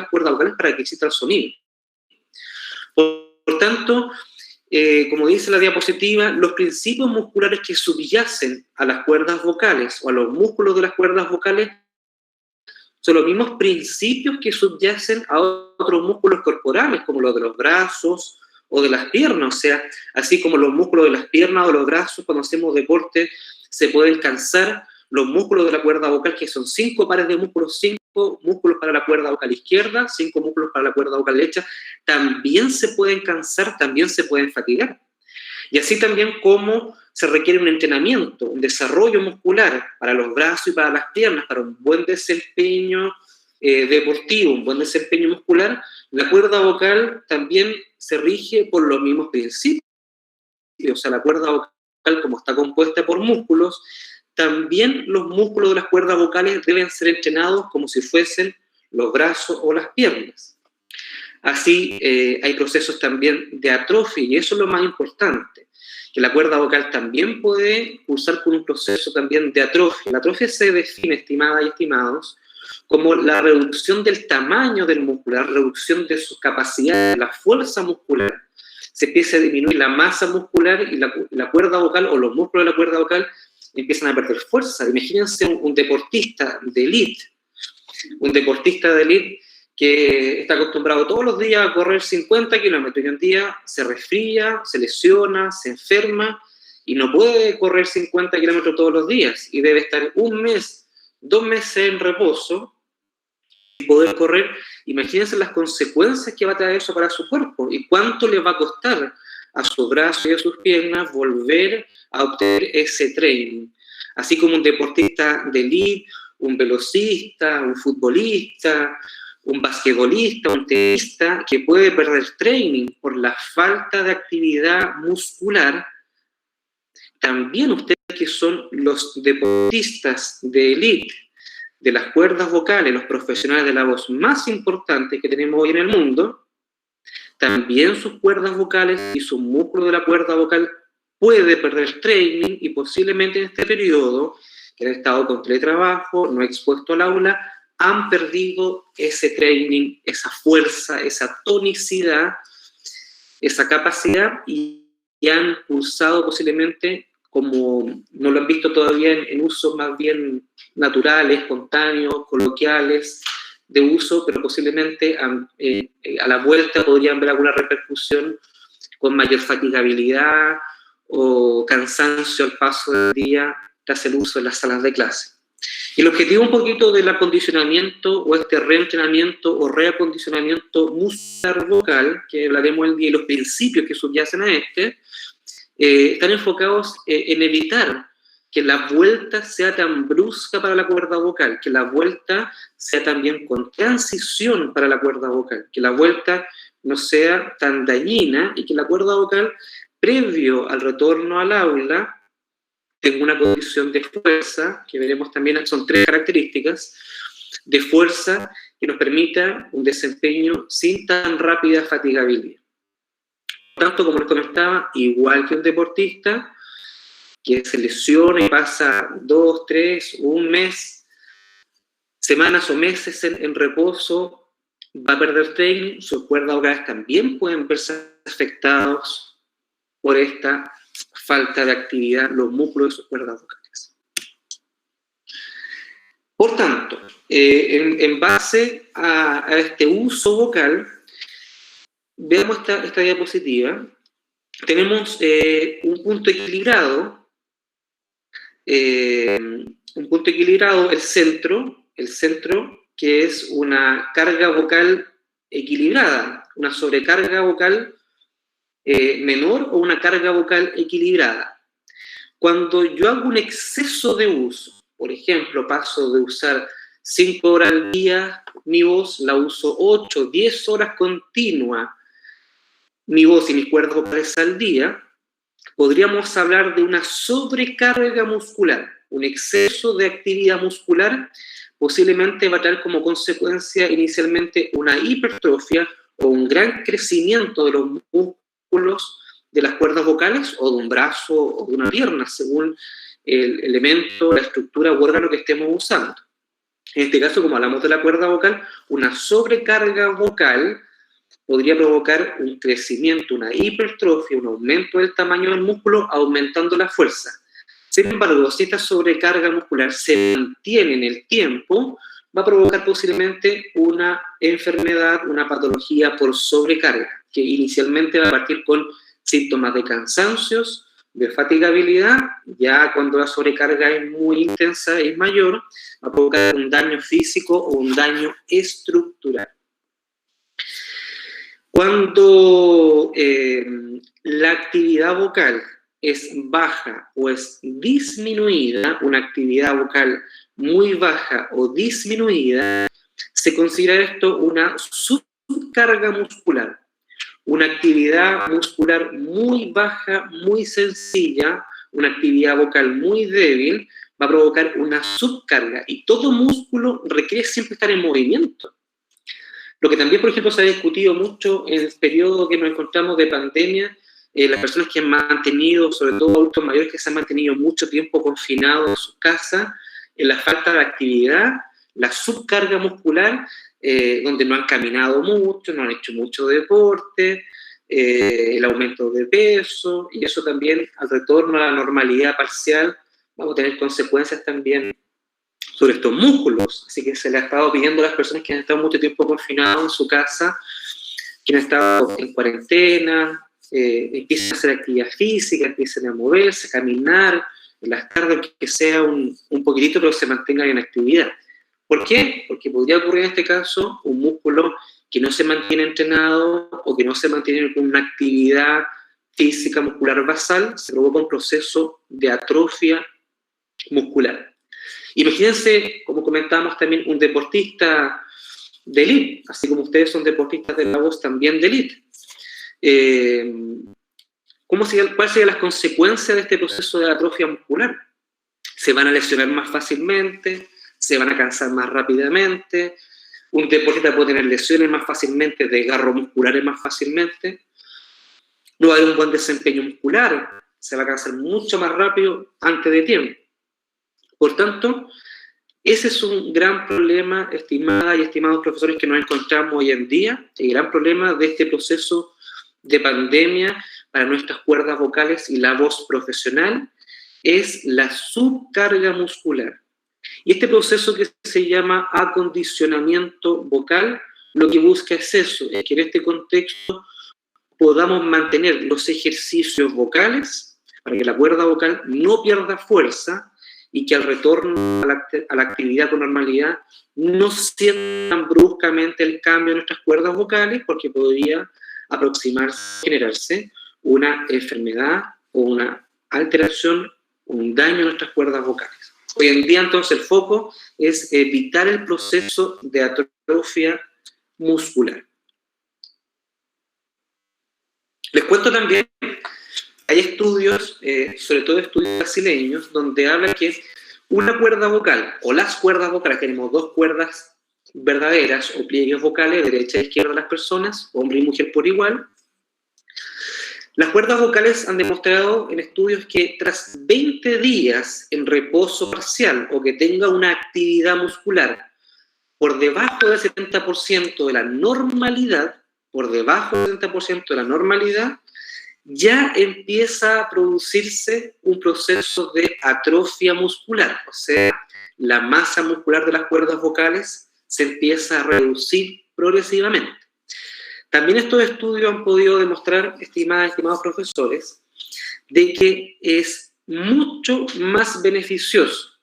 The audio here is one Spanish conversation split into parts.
las cuerdas vocales para que exista el sonido. Por tanto, como dice la diapositiva, los principios musculares que subyacen a las cuerdas vocales o a los músculos de las cuerdas vocales son los mismos principios que subyacen a otros músculos corporales, como los de los brazos o de las piernas. O sea, así como los músculos de las piernas o los brazos, cuando hacemos deporte, se pueden cansar, los músculos de la cuerda vocal, que son 5 pares de músculos, 5 músculos para la cuerda vocal izquierda, 5 músculos para la cuerda vocal derecha, también se pueden cansar, también se pueden fatigar. Y así también como se requiere un entrenamiento, un desarrollo muscular para los brazos y para las piernas, para un buen desempeño deportivo, un buen desempeño muscular, la cuerda vocal también se rige por los mismos principios. O sea, la cuerda vocal, como está compuesta por músculos, también los músculos de las cuerdas vocales deben ser entrenados como si fuesen los brazos o las piernas. Así hay procesos también de atrofia, y eso es lo más importante, que la cuerda vocal también puede cursar por un proceso también de atrofia. La atrofia se define, estimadas y estimados, como la reducción del tamaño del músculo, la reducción de sus capacidades, la fuerza muscular. Se empieza a disminuir la masa muscular y la cuerda vocal o los músculos de la cuerda vocal empiezan a perder fuerza. Imagínense un deportista de élite, que está acostumbrado todos los días a correr 50 kilómetros y un día se resfría, se lesiona, se enferma y no puede correr 50 kilómetros todos los días y debe estar 1 mes, 2 meses en reposo y poder correr. Imagínense las consecuencias que va a traer eso para su cuerpo y cuánto le va a costar a sus brazos y a sus piernas volver a obtener ese training. Así como un deportista de élite, un velocista, un futbolista, un basquetbolista, un tenista, que puede perder training por la falta de actividad muscular, también ustedes que son los deportistas de élite, de las cuerdas vocales, los profesionales de la voz más importantes que tenemos hoy en el mundo, también sus cuerdas vocales y sus músculos de la cuerda vocal puede perder training y posiblemente en este periodo, que han estado con teletrabajo, no expuesto al aula, han perdido ese training, esa fuerza, esa tonicidad, esa capacidad y han usado posiblemente, como no lo han visto todavía, en usos más bien naturales, espontáneos, coloquiales, de uso, pero posiblemente a la vuelta podrían ver alguna repercusión con mayor fatigabilidad o cansancio al paso del día tras el uso en las salas de clase. Y el objetivo un poquito del acondicionamiento o este reentrenamiento o reacondicionamiento muscular vocal, que hablaremos el día, y los principios que subyacen a están enfocados en evitar que la vuelta sea tan brusca para la cuerda vocal, que la vuelta sea también con transición para la cuerda vocal, que la vuelta no sea tan dañina y que la cuerda vocal, previo al retorno al aula, tenga una condición de fuerza, que veremos también, son 3 características, de fuerza que nos permita un desempeño sin tan rápida fatigabilidad. Por tanto, como les comentaba, igual que un deportista que se lesiona y pasa 2, 3, 1 mes, semanas o meses en reposo, va a perder training, sus cuerdas vocales también pueden verse afectados por esta falta de actividad, los músculos de sus cuerdas vocales. Por tanto, en base a este uso vocal, veamos esta diapositiva. Tenemos un punto equilibrado, el centro, que es una carga vocal equilibrada, una sobrecarga vocal menor o una carga vocal equilibrada. Cuando yo hago un exceso de uso, por ejemplo, paso de usar 5 horas al día mi voz, la uso 8, 10 horas continua, mi voz y mis cuerdas vocales al día, podríamos hablar de una sobrecarga muscular, un exceso de actividad muscular, posiblemente va a traer como consecuencia inicialmente una hipertrofia o un gran crecimiento de los músculos de las cuerdas vocales o de un brazo o de una pierna, según el elemento, la estructura o órgano que estemos usando. En este caso, como hablamos de la cuerda vocal, una sobrecarga vocal podría provocar un crecimiento, una hipertrofia, un aumento del tamaño del músculo, aumentando la fuerza. Sin embargo, si esta sobrecarga muscular se mantiene en el tiempo, va a provocar posiblemente una enfermedad, una patología por sobrecarga, que inicialmente va a partir con síntomas de cansancios, de fatigabilidad. Ya cuando la sobrecarga es muy intensa, es mayor, va a provocar un daño físico o un daño estructural. Cuando la actividad vocal es baja o es disminuida, una actividad vocal muy baja o disminuida, se considera esto una subcarga muscular. Una actividad muscular muy baja, muy sencilla, una actividad vocal muy débil, va a provocar una subcarga. Y todo músculo requiere siempre estar en movimiento. Lo que también, por ejemplo, se ha discutido mucho en el periodo que nos encontramos de pandemia, las personas que han mantenido, sobre todo adultos mayores que se han mantenido mucho tiempo confinados en sus casas, en la falta de actividad, la subcarga muscular, donde no han caminado mucho, no han hecho mucho deporte, el aumento de peso, y eso también, al retorno a la normalidad parcial, vamos a tener consecuencias también sobre estos músculos. Así que se le ha estado pidiendo a las personas que han estado mucho tiempo confinados en su casa, que han estado en cuarentena, empiecen a hacer actividad física, empiecen a moverse, a caminar, en las tardes, que sea un poquitito, pero se mantengan en actividad. ¿Por qué? Porque podría ocurrir en este caso un músculo que no se mantiene entrenado o que no se mantiene con una actividad física muscular basal, se provoca un proceso de atrofia muscular. Imagínense, como comentábamos también, un deportista de élite, así como ustedes son deportistas de la voz también de élite. ¿Cuáles serían las consecuencias de este proceso de atrofia muscular? Se van a lesionar más fácilmente, se van a cansar más rápidamente, un deportista puede tener lesiones más fácilmente, desgarros musculares más fácilmente, no va a haber un buen desempeño muscular, se va a cansar mucho más rápido antes de tiempo. Por tanto, ese es un gran problema, estimadas y estimados profesores, que nos encontramos hoy en día, el gran problema de este proceso de pandemia para nuestras cuerdas vocales y la voz profesional es la subcarga muscular. Y este proceso que se llama acondicionamiento vocal, lo que busca es eso, es que en este contexto podamos mantener los ejercicios vocales para que la cuerda vocal no pierda fuerza y que al retorno a la actividad con normalidad no sientan bruscamente el cambio en nuestras cuerdas vocales, porque podría aproximarse, generarse una enfermedad o una alteración, un daño en nuestras cuerdas vocales. Hoy en día, entonces, el foco es evitar el proceso de atrofia muscular. Les cuento también, hay estudios, sobre todo estudios brasileños, donde habla que una cuerda vocal, o las cuerdas vocales, tenemos dos cuerdas verdaderas o pliegues vocales, derecha e izquierda de las personas, hombre y mujer por igual. Las cuerdas vocales han demostrado en estudios que tras 20 días en reposo parcial o que tenga una actividad muscular por debajo del 70% de la normalidad, ya empieza a producirse un proceso de atrofia muscular, o sea, la masa muscular de las cuerdas vocales se empieza a reducir progresivamente. También estos estudios han podido demostrar, estimados profesores, de que es mucho más beneficioso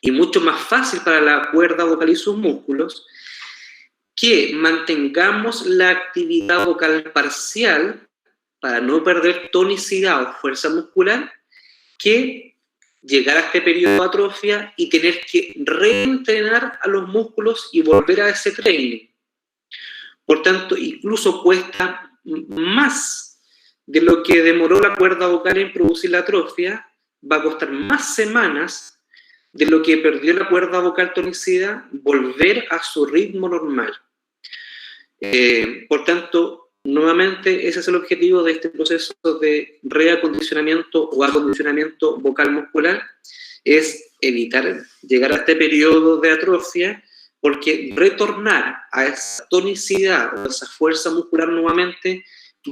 y mucho más fácil para la cuerda vocal y sus músculos que mantengamos la actividad vocal parcial para no perder tonicidad o fuerza muscular, que llegar a este periodo de atrofia y tener que reentrenar a los músculos y volver a ese training. Por tanto, incluso cuesta más de lo que demoró la cuerda vocal en producir la atrofia, va a costar más semanas de lo que perdió la cuerda vocal tonicida volver a su ritmo normal. Por tanto, nuevamente ese es el objetivo de este proceso de reacondicionamiento o acondicionamiento vocal muscular, es evitar llegar a este periodo de atrofia, porque retornar a esa tonicidad o esa fuerza muscular nuevamente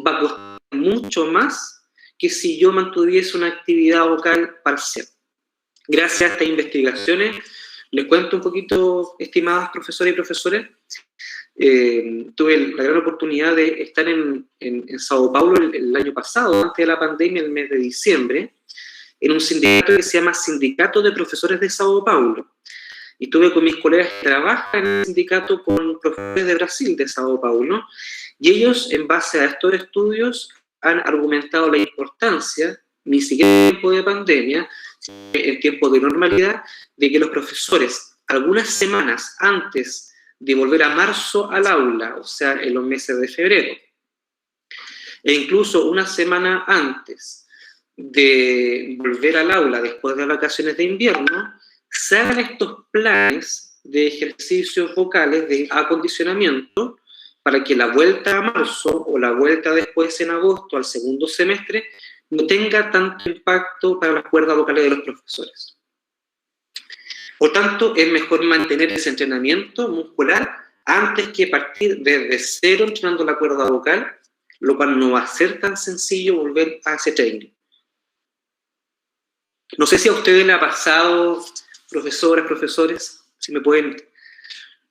va a costar mucho más que si yo mantuviese una actividad vocal parcial. Gracias a estas investigaciones, les cuento un poquito, estimadas profesoras y profesores, tuve la gran oportunidad de estar en Sao Paulo el año pasado, antes de la pandemia, el mes de diciembre, en un sindicato que se llama Sindicato de Profesores de Sao Paulo. Y estuve con mis colegas que trabajan en el sindicato con profesores de Brasil, de Sao Paulo, y ellos, en base a estos estudios, han argumentado la importancia, ni siquiera en tiempo de pandemia, en tiempo de normalidad, de que los profesores, algunas semanas antes de volver a marzo al aula, o sea, en los meses de febrero, e incluso una semana antes de volver al aula después de las vacaciones de invierno, se hagan estos planes de ejercicios vocales de acondicionamiento para que la vuelta a marzo o la vuelta después en agosto al segundo semestre no tenga tanto impacto para las cuerdas vocales de los profesores. Por tanto, es mejor mantener ese entrenamiento muscular antes que partir desde cero entrenando la cuerda vocal, lo cual no va a ser tan sencillo volver a ese training. No sé si a ustedes les ha pasado, profesoras, profesores, si me pueden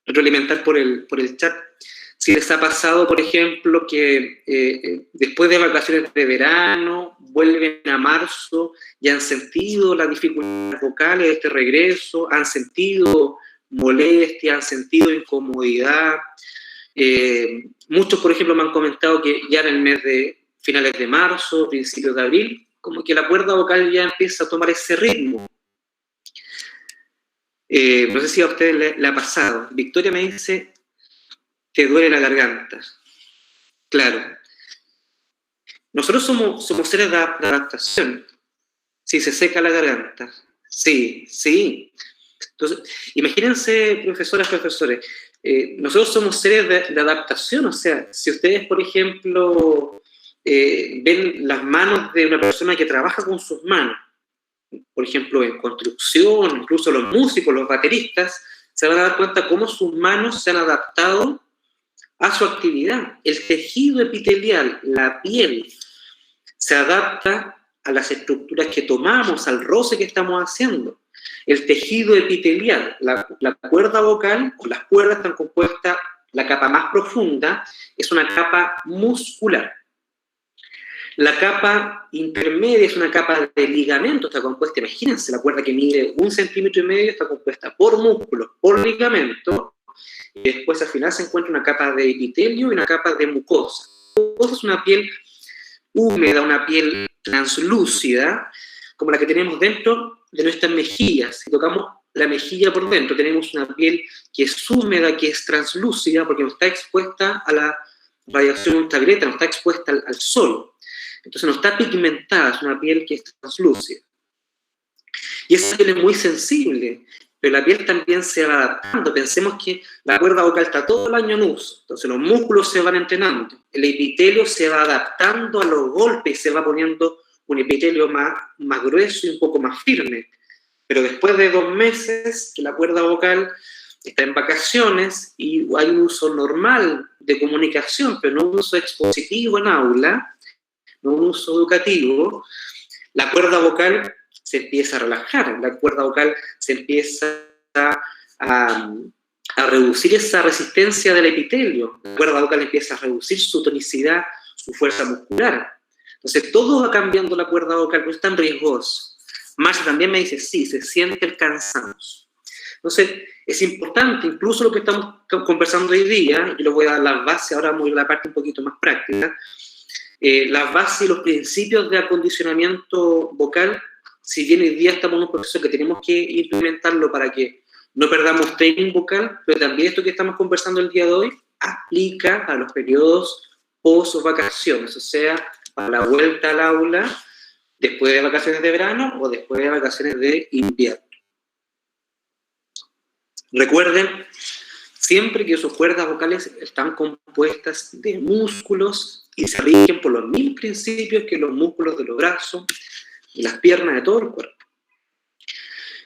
retroalimentar por el chat, si les ha pasado, por ejemplo, que después de vacaciones de verano, vuelven a marzo y han sentido las dificultades vocales de este regreso, han sentido molestia, han sentido incomodidad. Muchos, por ejemplo, me han comentado que ya en el mes de finales de marzo, principios de abril, como que la cuerda vocal ya empieza a tomar ese ritmo. No sé si a ustedes le ha pasado. Victoria me dice, te duele la garganta. Claro. Nosotros somos seres de adaptación. Si se seca la garganta. Sí, sí. Entonces, imagínense, profesoras, profesores, nosotros somos seres de adaptación. O sea, si ustedes, por ejemplo, ven las manos de una persona que trabaja con sus manos, por ejemplo, en construcción, incluso los músicos, los bateristas, se van a dar cuenta cómo sus manos se han adaptado a su actividad. El tejido epitelial, la piel, se adapta a las estructuras que tomamos, al roce que estamos haciendo. El tejido epitelial, la cuerda vocal, o las cuerdas están compuestas, la capa más profunda es una capa muscular. La capa intermedia es una capa de ligamento, está compuesta, imagínense, la cuerda que mide 1,5 centímetros está compuesta por músculos, por ligamento, y después al final se encuentra una capa de epitelio y una capa de mucosa. La mucosa es una piel húmeda, una piel translúcida, como la que tenemos dentro de nuestras mejillas. Si tocamos la mejilla por dentro, tenemos una piel que es húmeda, que es translúcida, porque no está expuesta a la radiación ultravioleta, no está expuesta al sol. Entonces no está pigmentada, es una piel que es translúcida. Y esa piel es muy sensible, pero la piel también se va adaptando. Pensemos que la cuerda vocal está todo el año en uso, entonces los músculos se van entrenando, el epitelio se va adaptando a los golpes, se va poniendo un epitelio más grueso y un poco más firme. Pero después de 2 meses que la cuerda vocal está en vacaciones y hay un uso normal de comunicación, pero no un uso expositivo en aula, no un uso educativo, la cuerda vocal se empieza a relajar, la cuerda vocal se empieza a reducir esa resistencia del epitelio, la cuerda vocal empieza a reducir su tonicidad, su fuerza muscular. Entonces todo va cambiando la cuerda vocal, pero es tan riesgoso. Marcia también me dice, sí, se siente el cansancio. Entonces es importante, incluso lo que estamos conversando hoy día, yo les voy a dar las bases, ahora vamos a ir a la parte un poquito más práctica, las bases y los principios de acondicionamiento vocal, si bien hoy día estamos en un proceso que tenemos que implementarlo para que no perdamos training vocal, pero también esto que estamos conversando el día de hoy aplica a los periodos post-vacaciones, o sea, para la vuelta al aula, después de vacaciones de verano o después de vacaciones de invierno. Recuerden, siempre que sus cuerdas vocales están compuestas de músculos y se rigen por los mismos principios que los músculos de los brazos y las piernas de todo el cuerpo.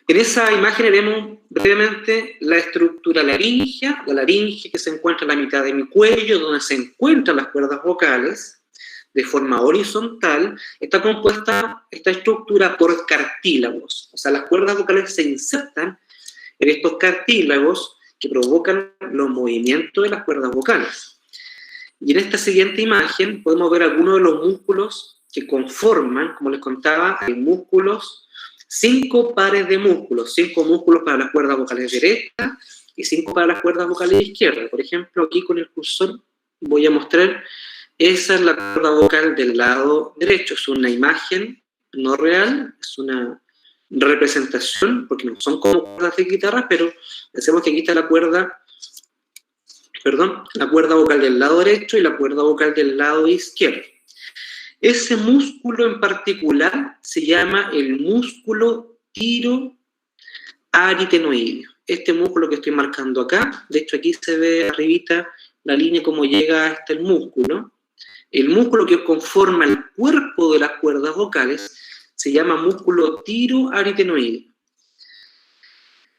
En esa imagen vemos brevemente la estructura laríngea, la laringe que se encuentra en la mitad de mi cuello, donde se encuentran las cuerdas vocales, de forma horizontal. Está compuesta esta estructura por cartílagos, o sea, las cuerdas vocales se insertan en estos cartílagos que provocan los movimientos de las cuerdas vocales. Y en esta siguiente imagen podemos ver algunos de los músculos que conforman, como les contaba, hay músculos, 5 pares de músculos, 5 músculos para las cuerdas vocales derechas y 5 para las cuerdas vocales izquierdas. Por ejemplo, aquí con el cursor voy a mostrar, esa es la cuerda vocal del lado derecho. Es una imagen no real, es una representación, porque no son como cuerdas de guitarra, pero pensemos que aquí está la cuerda vocal del lado derecho y la cuerda vocal del lado izquierdo. Ese músculo en particular se llama el músculo tiroaritenoideo. Este músculo que estoy marcando acá, de hecho aquí se ve arribita la línea como llega hasta el músculo. El músculo que conforma el cuerpo de las cuerdas vocales se llama músculo tiroaritenoideo.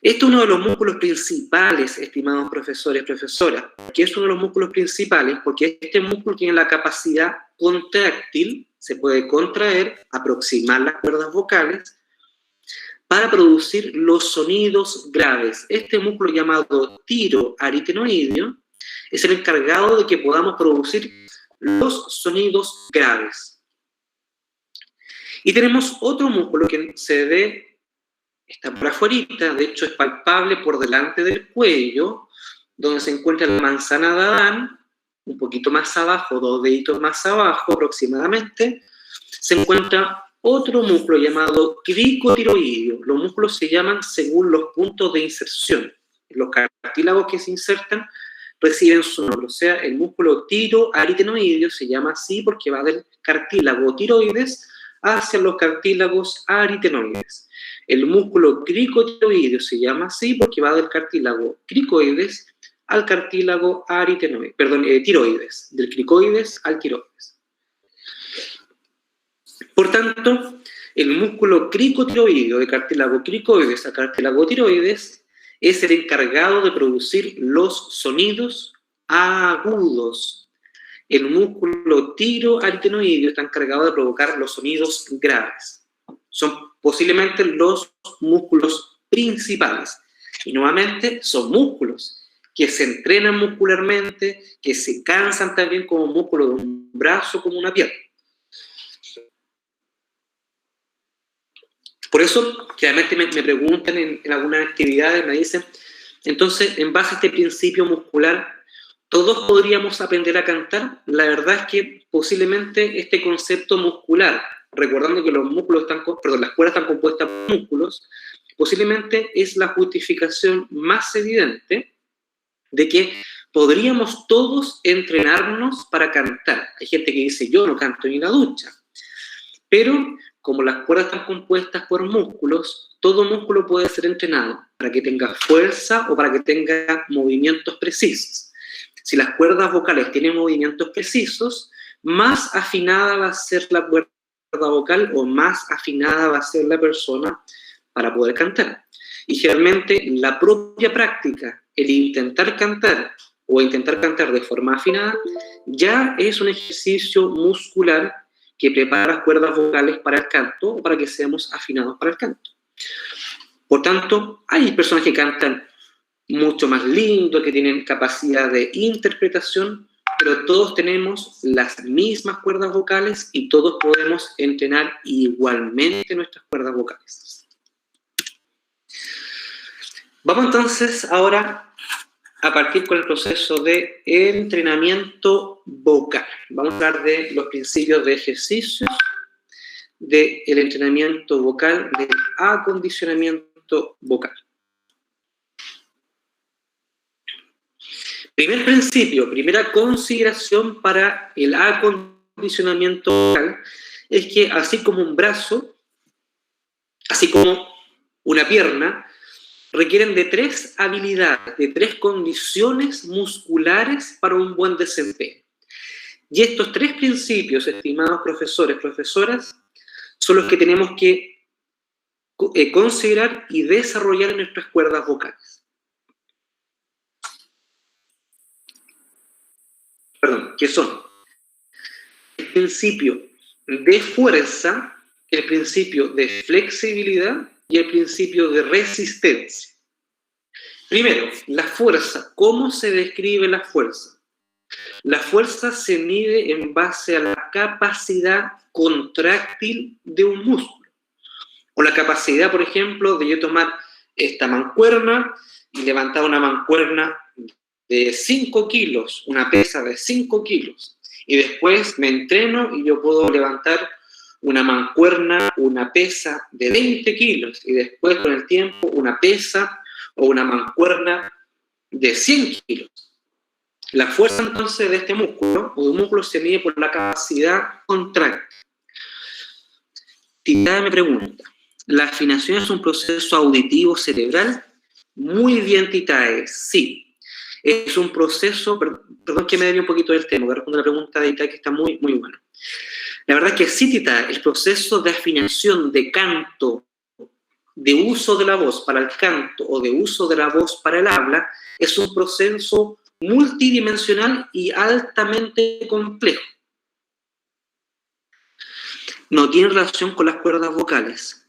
Este es uno de los músculos principales, estimados profesores y profesoras. ¿Qué es uno de los músculos principales? Porque este músculo tiene la capacidad contráctil, se puede contraer, aproximar las cuerdas vocales, para producir los sonidos graves. Este músculo llamado tiroaritenoideo es el encargado de que podamos producir los sonidos graves. Y tenemos otro músculo que se ve, está por afuera, de hecho es palpable por delante del cuello, donde se encuentra la manzana de Adán, un poquito más abajo, 2 deditos más abajo aproximadamente, se encuentra otro músculo llamado cricotiroideo. Los músculos se llaman según los puntos de inserción. Los cartílagos que se insertan reciben su nombre, o sea, el músculo tiroaritenoideo se llama así porque va del cartílago tiroides hacia los cartílagos aritenoides. El músculo cricotiroideo se llama así porque va del cartílago cricoides al cartílago tiroides, del cricoides al tiroides. Por tanto, el músculo cricotiroideo de cartílago cricoides a cartílago tiroides es el encargado de producir los sonidos agudos. El músculo tiroaritenoideo está encargado de provocar los sonidos graves. Son posiblemente los músculos principales. Y nuevamente son músculos que se entrenan muscularmente, que se cansan también como músculo de un brazo, como una pierna. Por eso, generalmente me preguntan en algunas actividades, me dicen, entonces, en base a este principio muscular, ¿todos podríamos aprender a cantar? La verdad es que posiblemente este concepto muscular, recordando que las cuerdas están compuestas por músculos, posiblemente es la justificación más evidente de que podríamos todos entrenarnos para cantar. Hay gente que dice, yo no canto ni en la ducha. Pero como las cuerdas están compuestas por músculos, todo músculo puede ser entrenado para que tenga fuerza o para que tenga movimientos precisos. Si las cuerdas vocales tienen movimientos precisos, más afinada va a ser la cuerda vocal o más afinada va a ser la persona para poder cantar. Y generalmente la propia práctica, el intentar cantar o intentar cantar de forma afinada, ya es un ejercicio muscular que prepara las cuerdas vocales para el canto o para que seamos afinados para el canto. Por tanto, hay personas que cantan mucho más lindo, que tienen capacidad de interpretación, pero todos tenemos las mismas cuerdas vocales y todos podemos entrenar igualmente nuestras cuerdas vocales. Vamos entonces ahora a partir con el proceso de entrenamiento vocal. Vamos a hablar de los principios de ejercicios, del entrenamiento vocal, del acondicionamiento vocal. Primer principio, primera consideración para el acondicionamiento vocal es que así como un brazo, así como una pierna, requieren de 3 habilidades, de 3 condiciones musculares para un buen desempeño. Y estos 3 principios, estimados profesores, profesoras, son los que tenemos que considerar y desarrollar en nuestras cuerdas vocales. Perdón, ¿qué son? El principio de fuerza, el principio de flexibilidad y el principio de resistencia. Primero, la fuerza. ¿Cómo se describe la fuerza? La fuerza se mide en base a la capacidad contráctil de un músculo. O la capacidad, por ejemplo, de yo tomar esta mancuerna y levantar una mancuerna de 5 kilos, una pesa de 5 kilos. Y después me entreno y yo puedo levantar una mancuerna, una pesa de 20 kilos. Y después, con el tiempo, una pesa o una mancuerna de 100 kilos. La fuerza, entonces, de este músculo, o de un músculo, se mide por la capacidad contráctil. Titae me pregunta, ¿la afinación es un proceso auditivo cerebral? Muy bien, Titae, sí. Es un proceso, perdón que me desvíe un poquito del tema, voy a responder la pregunta de Titae que está muy, muy buena. La verdad es que sí, Titae, el proceso de afinación de canto, de uso de la voz para el canto o de uso de la voz para el habla, es un proceso multidimensional y altamente complejo. No tiene relación con las cuerdas vocales.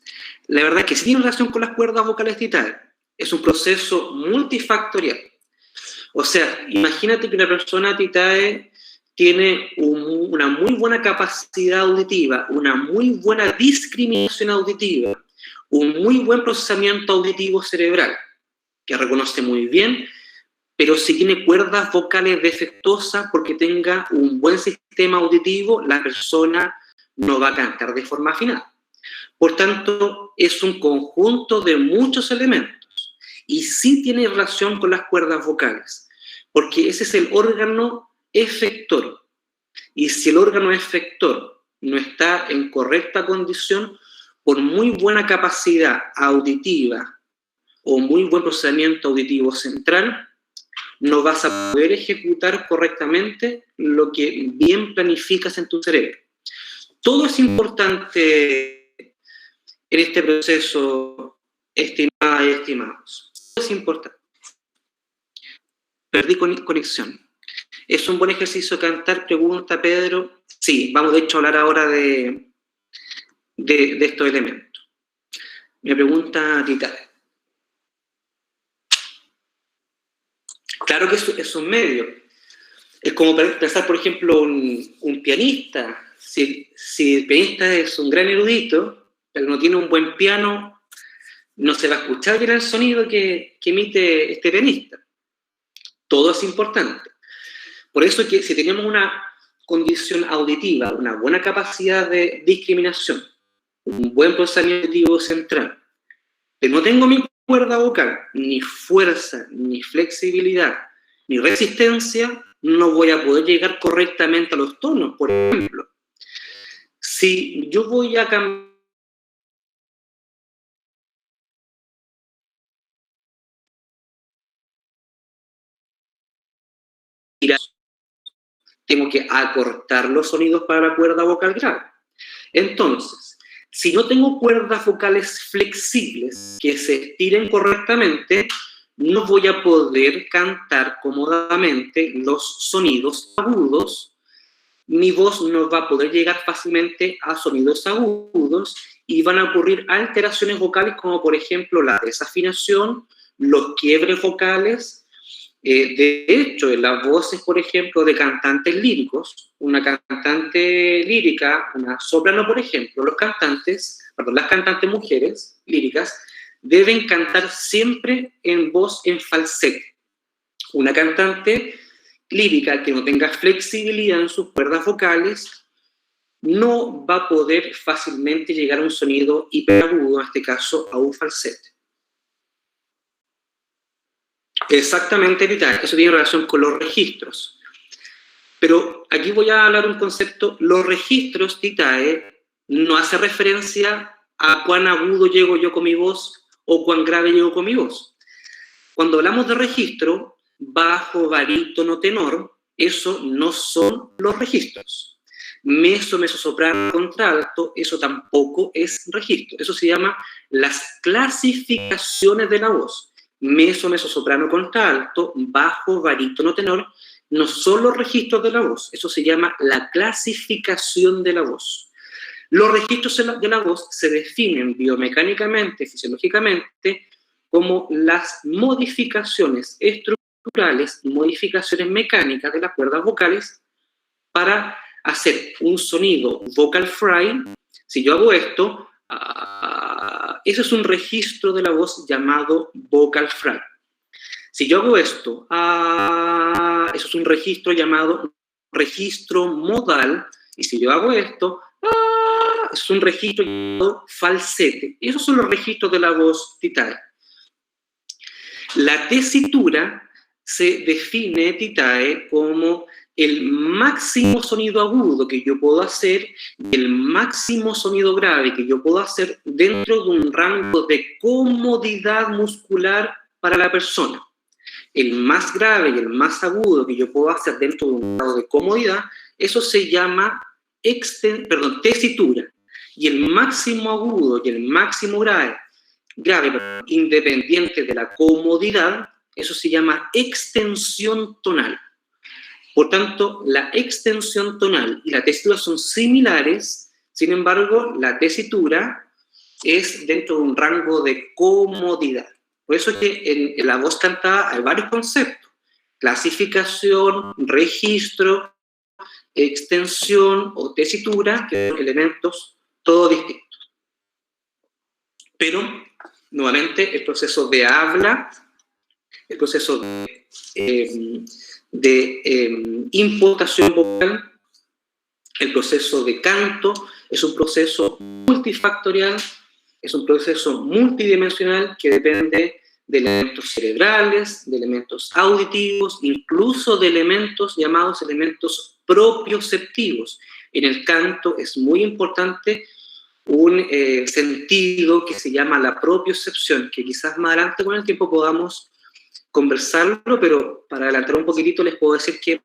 La verdad es que sí tiene relación con las cuerdas vocales, Titae. Es un proceso multifactorial. O sea, imagínate que una persona, Titae, tiene una muy buena capacidad auditiva, una muy buena discriminación auditiva, un muy buen procesamiento auditivo cerebral, que reconoce muy bien, pero si tiene cuerdas vocales defectuosas porque tenga un buen sistema auditivo, la persona no va a cantar de forma afinada. Por tanto, es un conjunto de muchos elementos y sí tiene relación con las cuerdas vocales, porque ese es el órgano efector. Y si el órgano efector no está en correcta condición, por muy buena capacidad auditiva o muy buen procesamiento auditivo central, no vas a poder ejecutar correctamente lo que bien planificas en tu cerebro. Todo es importante en este proceso, estimadas y estimados. Todo es importante. Perdí conexión. ¿Es un buen ejercicio cantar? Pregunta Pedro. Sí, vamos de hecho a hablar ahora de estos elementos. Me pregunta Titae. Claro que es un medio. Es como pensar, por ejemplo, un pianista. Si el pianista es un gran erudito, pero no tiene un buen piano, no se va a escuchar bien el sonido que emite este pianista. Todo es importante. Por eso que si tenemos una condición auditiva, una buena capacidad de discriminación, un buen procesamiento auditivo central, pero no tengo mi cuerda vocal, ni fuerza, ni flexibilidad, ni resistencia, no voy a poder llegar correctamente a los tonos. Por ejemplo, si yo voy a cambiar tengo que acortar los sonidos para la cuerda vocal grave. Entonces, si no tengo cuerdas vocales flexibles que se estiren correctamente, no voy a poder cantar cómodamente los sonidos agudos. Mi voz no va a poder llegar fácilmente a sonidos agudos y van a ocurrir alteraciones vocales como, por ejemplo, la desafinación, los quiebres vocales. De hecho, en las voces, por ejemplo, de cantantes líricos, una cantante lírica, una soprano, por ejemplo, las cantantes mujeres líricas deben cantar siempre en voz en falsete. Una cantante lírica que no tenga flexibilidad en sus cuerdas vocales no va a poder fácilmente llegar a un sonido hiperagudo, en este caso a un falsete. Exactamente, Titae. Eso tiene relación con los registros. Pero aquí voy a hablar un concepto. Los registros, Titae, no hace referencia a cuán agudo llego yo con mi voz o cuán grave llego con mi voz. Cuando hablamos de registro, bajo, barítono, tenor, eso no son los registros. Meso, mezzosoprano, contralto, eso tampoco es registro. Eso se llama las clasificaciones de la voz. Meso, mezzosoprano, contralto, bajo, barítono, tenor, no son los registros de la voz. Eso se llama la clasificación de la voz. Los registros de la voz se definen biomecánicamente, fisiológicamente, como las modificaciones estructurales y modificaciones mecánicas de las cuerdas vocales para hacer un sonido vocal fry. Si yo hago esto, eso es un registro de la voz llamado vocal fry. Si yo hago esto, eso es un registro llamado registro modal. Y si yo hago esto, es un registro llamado falsete. Y esos son los registros de la voz titae. La tesitura se define, titae, como el máximo sonido agudo que yo puedo hacer y el máximo sonido grave que yo puedo hacer dentro de un rango de comodidad muscular para la persona. El más grave y el más agudo que yo puedo hacer dentro de un grado de comodidad, eso se llama tesitura. Y el máximo agudo y el máximo grave, independiente de la comodidad, eso se llama extensión tonal. Por tanto, la extensión tonal y la tesitura son similares, sin embargo, la tesitura es dentro de un rango de comodidad. Por eso es que en la voz cantada hay varios conceptos: clasificación, registro, extensión o tesitura, que son elementos todos distintos. Pero, nuevamente, el proceso de habla, el proceso de impostación vocal, el proceso de canto, es un proceso multifactorial, es un proceso multidimensional que depende de elementos cerebrales, de elementos auditivos, incluso de elementos llamados elementos propioceptivos. En el canto es muy importante un sentido que se llama la propiocepción, que quizás más adelante con el tiempo podamos conversarlo, pero para adelantar un poquitito les puedo decir que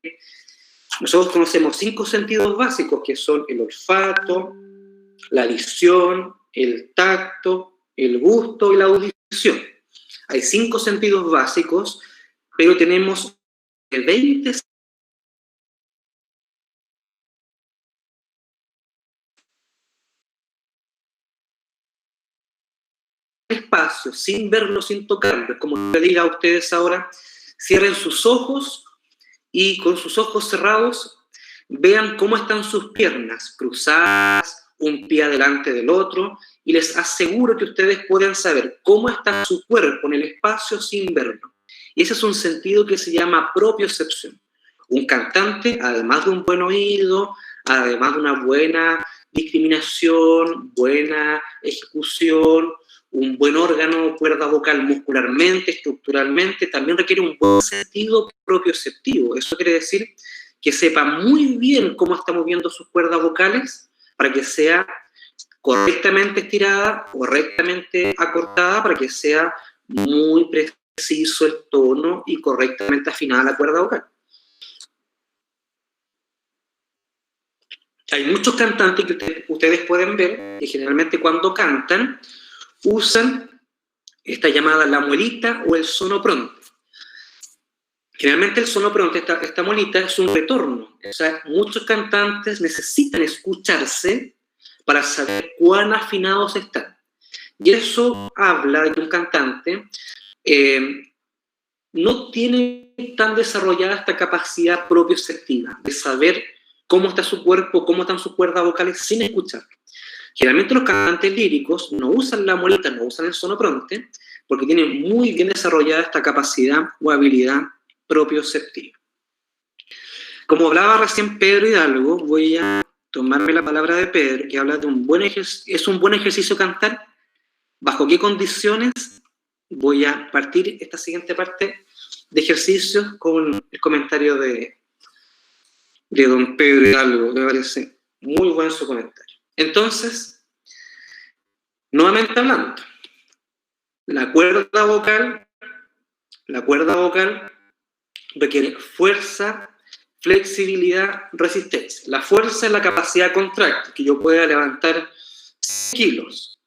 nosotros conocemos 5 sentidos básicos, que son el olfato, la visión, el tacto, el gusto y la audición. Hay 5 sentidos básicos, pero tenemos 20 espacios, sin verlos, sin tocarlos. Como le diga a ustedes ahora, cierren sus ojos y con sus ojos cerrados vean cómo están sus piernas, cruzadas, un pie adelante del otro, y les aseguro que ustedes pueden saber cómo está su cuerpo en el espacio sin verlo. Y ese es un sentido que se llama propiocepción. Un cantante, además de un buen oído, además de una buena discriminación, buena ejecución, un buen órgano, cuerda vocal muscularmente, estructuralmente, también requiere un buen sentido propioceptivo. Eso quiere decir que sepa muy bien cómo está moviendo sus cuerdas vocales para que sea correctamente estirada, correctamente acortada, para que sea muy preciso el tono y correctamente afinada la cuerda vocal. Hay muchos cantantes que ustedes pueden ver que generalmente cuando cantan usan esta llamada la muelita o el sonopronte. Generalmente el sonopronte, esta muelita, es un retorno. O sea, muchos cantantes necesitan escucharse para saber cuán afinados están. Y eso habla de que un cantante no tiene tan desarrollada esta capacidad propioceptiva de saber cómo está su cuerpo, cómo están sus cuerdas vocales sin escucharlo. Generalmente los cantantes líricos no usan la muelita, no usan el sonopronte, porque tienen muy bien desarrollada esta capacidad o habilidad propioceptiva. Como hablaba recién Pedro Hidalgo, voy a tomarme la palabra de Pedro, que habla de es un buen ejercicio cantar. ¿Bajo qué condiciones? Voy a partir esta siguiente parte de ejercicios con el comentario de don Pedro Hidalgo. Me parece muy buen su comentario. Entonces, nuevamente hablando, La cuerda vocal requiere fuerza, flexibilidad, resistencia. La fuerza es la capacidad contráctil, que yo pueda levantar 100 kilos.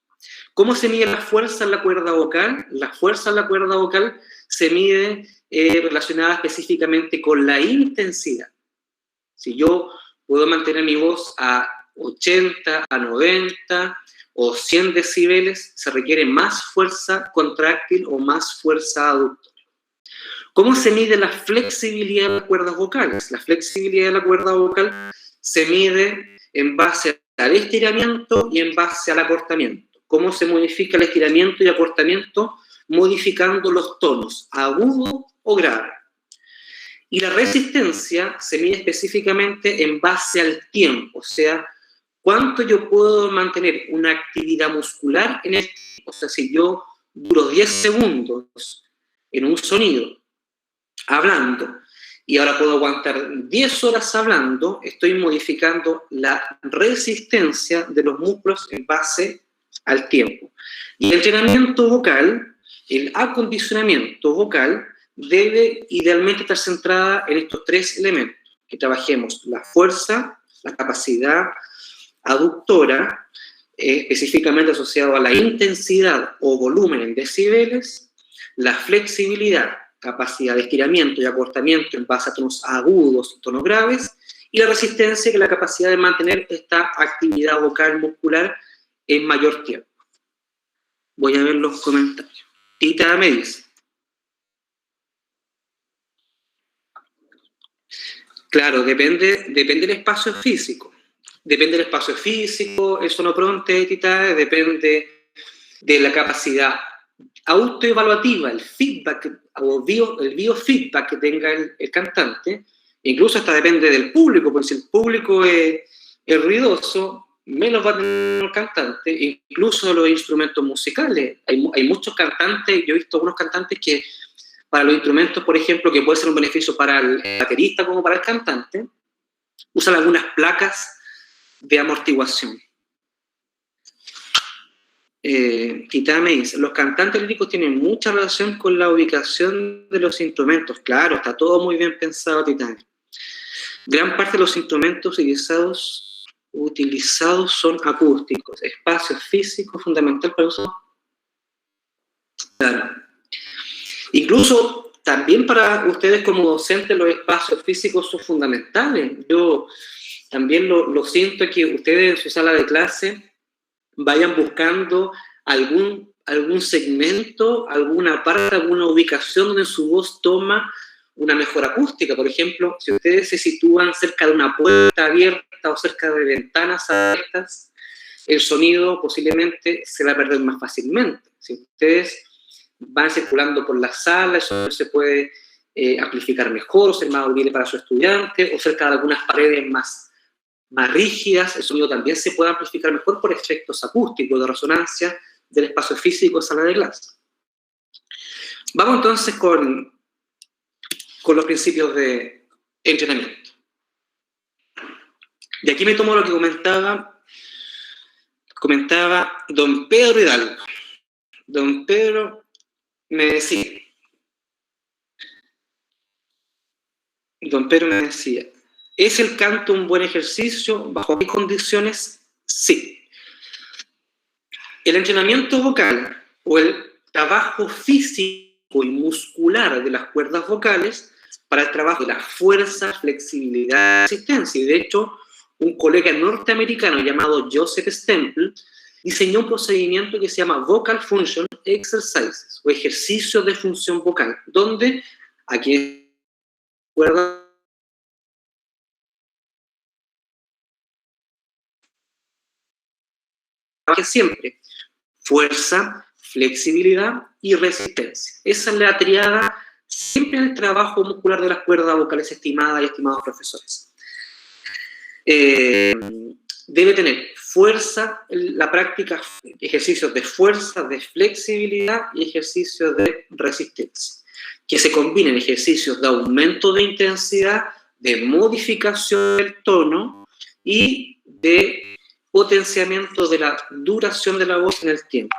¿Cómo se mide la fuerza en la cuerda vocal? La fuerza en la cuerda vocal se mide relacionada específicamente con la intensidad. Si yo puedo mantener mi voz a 80, a 90 o 100 decibeles, se requiere más fuerza contráctil o más fuerza aductora. ¿Cómo se mide la flexibilidad de las cuerdas vocales? La flexibilidad de la cuerda vocal se mide en base al estiramiento y en base al acortamiento. ¿Cómo se modifica el estiramiento y acortamiento? Modificando los tonos, agudo o grave. Y la resistencia se mide específicamente en base al tiempo, o sea, cuánto yo puedo mantener una actividad muscular en el tiempo. O sea, si yo duro 10 segundos en un sonido, hablando, y ahora puedo aguantar 10 horas hablando, estoy modificando la resistencia de los músculos en base al tiempo. Y el entrenamiento vocal, el acondicionamiento vocal, debe idealmente estar centrada en estos tres elementos, que trabajemos la fuerza, la capacidad aductora, específicamente asociado a la intensidad o volumen en decibeles, la flexibilidad, capacidad de estiramiento y acortamiento en base a tonos agudos y tonos graves, y la resistencia, que es la capacidad de mantener esta actividad vocal muscular en mayor tiempo. Voy a ver los comentarios. Tita me dice. Claro, depende del espacio físico. Depende del espacio físico, el sonopronte, Tita, depende de la capacidad autoevaluativa, el feedback o el biofeedback que tenga el cantante. Incluso hasta depende del público, porque si el público es ruidoso, menos va a tener el cantante. Incluso los instrumentos musicales. Hay muchos cantantes, yo he visto algunos cantantes que para los instrumentos, por ejemplo, que puede ser un beneficio para el baterista como para el cantante, usan algunas placas de amortiguación. Tita me dice, los cantantes líricos tienen mucha relación con la ubicación de los instrumentos. Claro, está todo muy bien pensado, Tita. Gran parte de los instrumentos utilizados son acústicos. Espacio físico fundamental para el uso. Claro. Incluso también para ustedes como docentes los espacios físicos son fundamentales. Yo también lo siento, que ustedes en su sala de clase vayan buscando algún segmento, alguna parte, alguna ubicación donde su voz toma una mejor acústica. Por ejemplo, si ustedes se sitúan cerca de una puerta abierta o cerca de ventanas abiertas, el sonido posiblemente se va a perder más fácilmente. Si ustedes van circulando por la sala, eso se puede amplificar mejor, ser más audible para su estudiante, o cerca de algunas paredes más rígidas, el sonido también se puede amplificar mejor por efectos acústicos de resonancia del espacio físico de sala de clase. Vamos entonces con los principios de entrenamiento. Y aquí me tomo lo que comentaba don Pedro Hidalgo. Don Pedro me decía, ¿es el canto un buen ejercicio? ¿Bajo qué condiciones? Sí. El entrenamiento vocal o el trabajo físico y muscular de las cuerdas vocales para el trabajo de la fuerza, flexibilidad y resistencia. Y de hecho, un colega norteamericano llamado Joseph Stemple diseñó un procedimiento que se llama Vocal Function Exercises, o ejercicios de función vocal, donde aquí cuerdas que siempre fuerza, flexibilidad y resistencia. Esa es la triada siempre en el trabajo muscular de las cuerdas vocales, estimadas y estimados profesores. Debe tener fuerza, la práctica, ejercicios de fuerza, de flexibilidad y ejercicios de resistencia, que se combinen ejercicios de aumento de intensidad, de modificación del tono y de potenciamiento de la duración de la voz en el tiempo.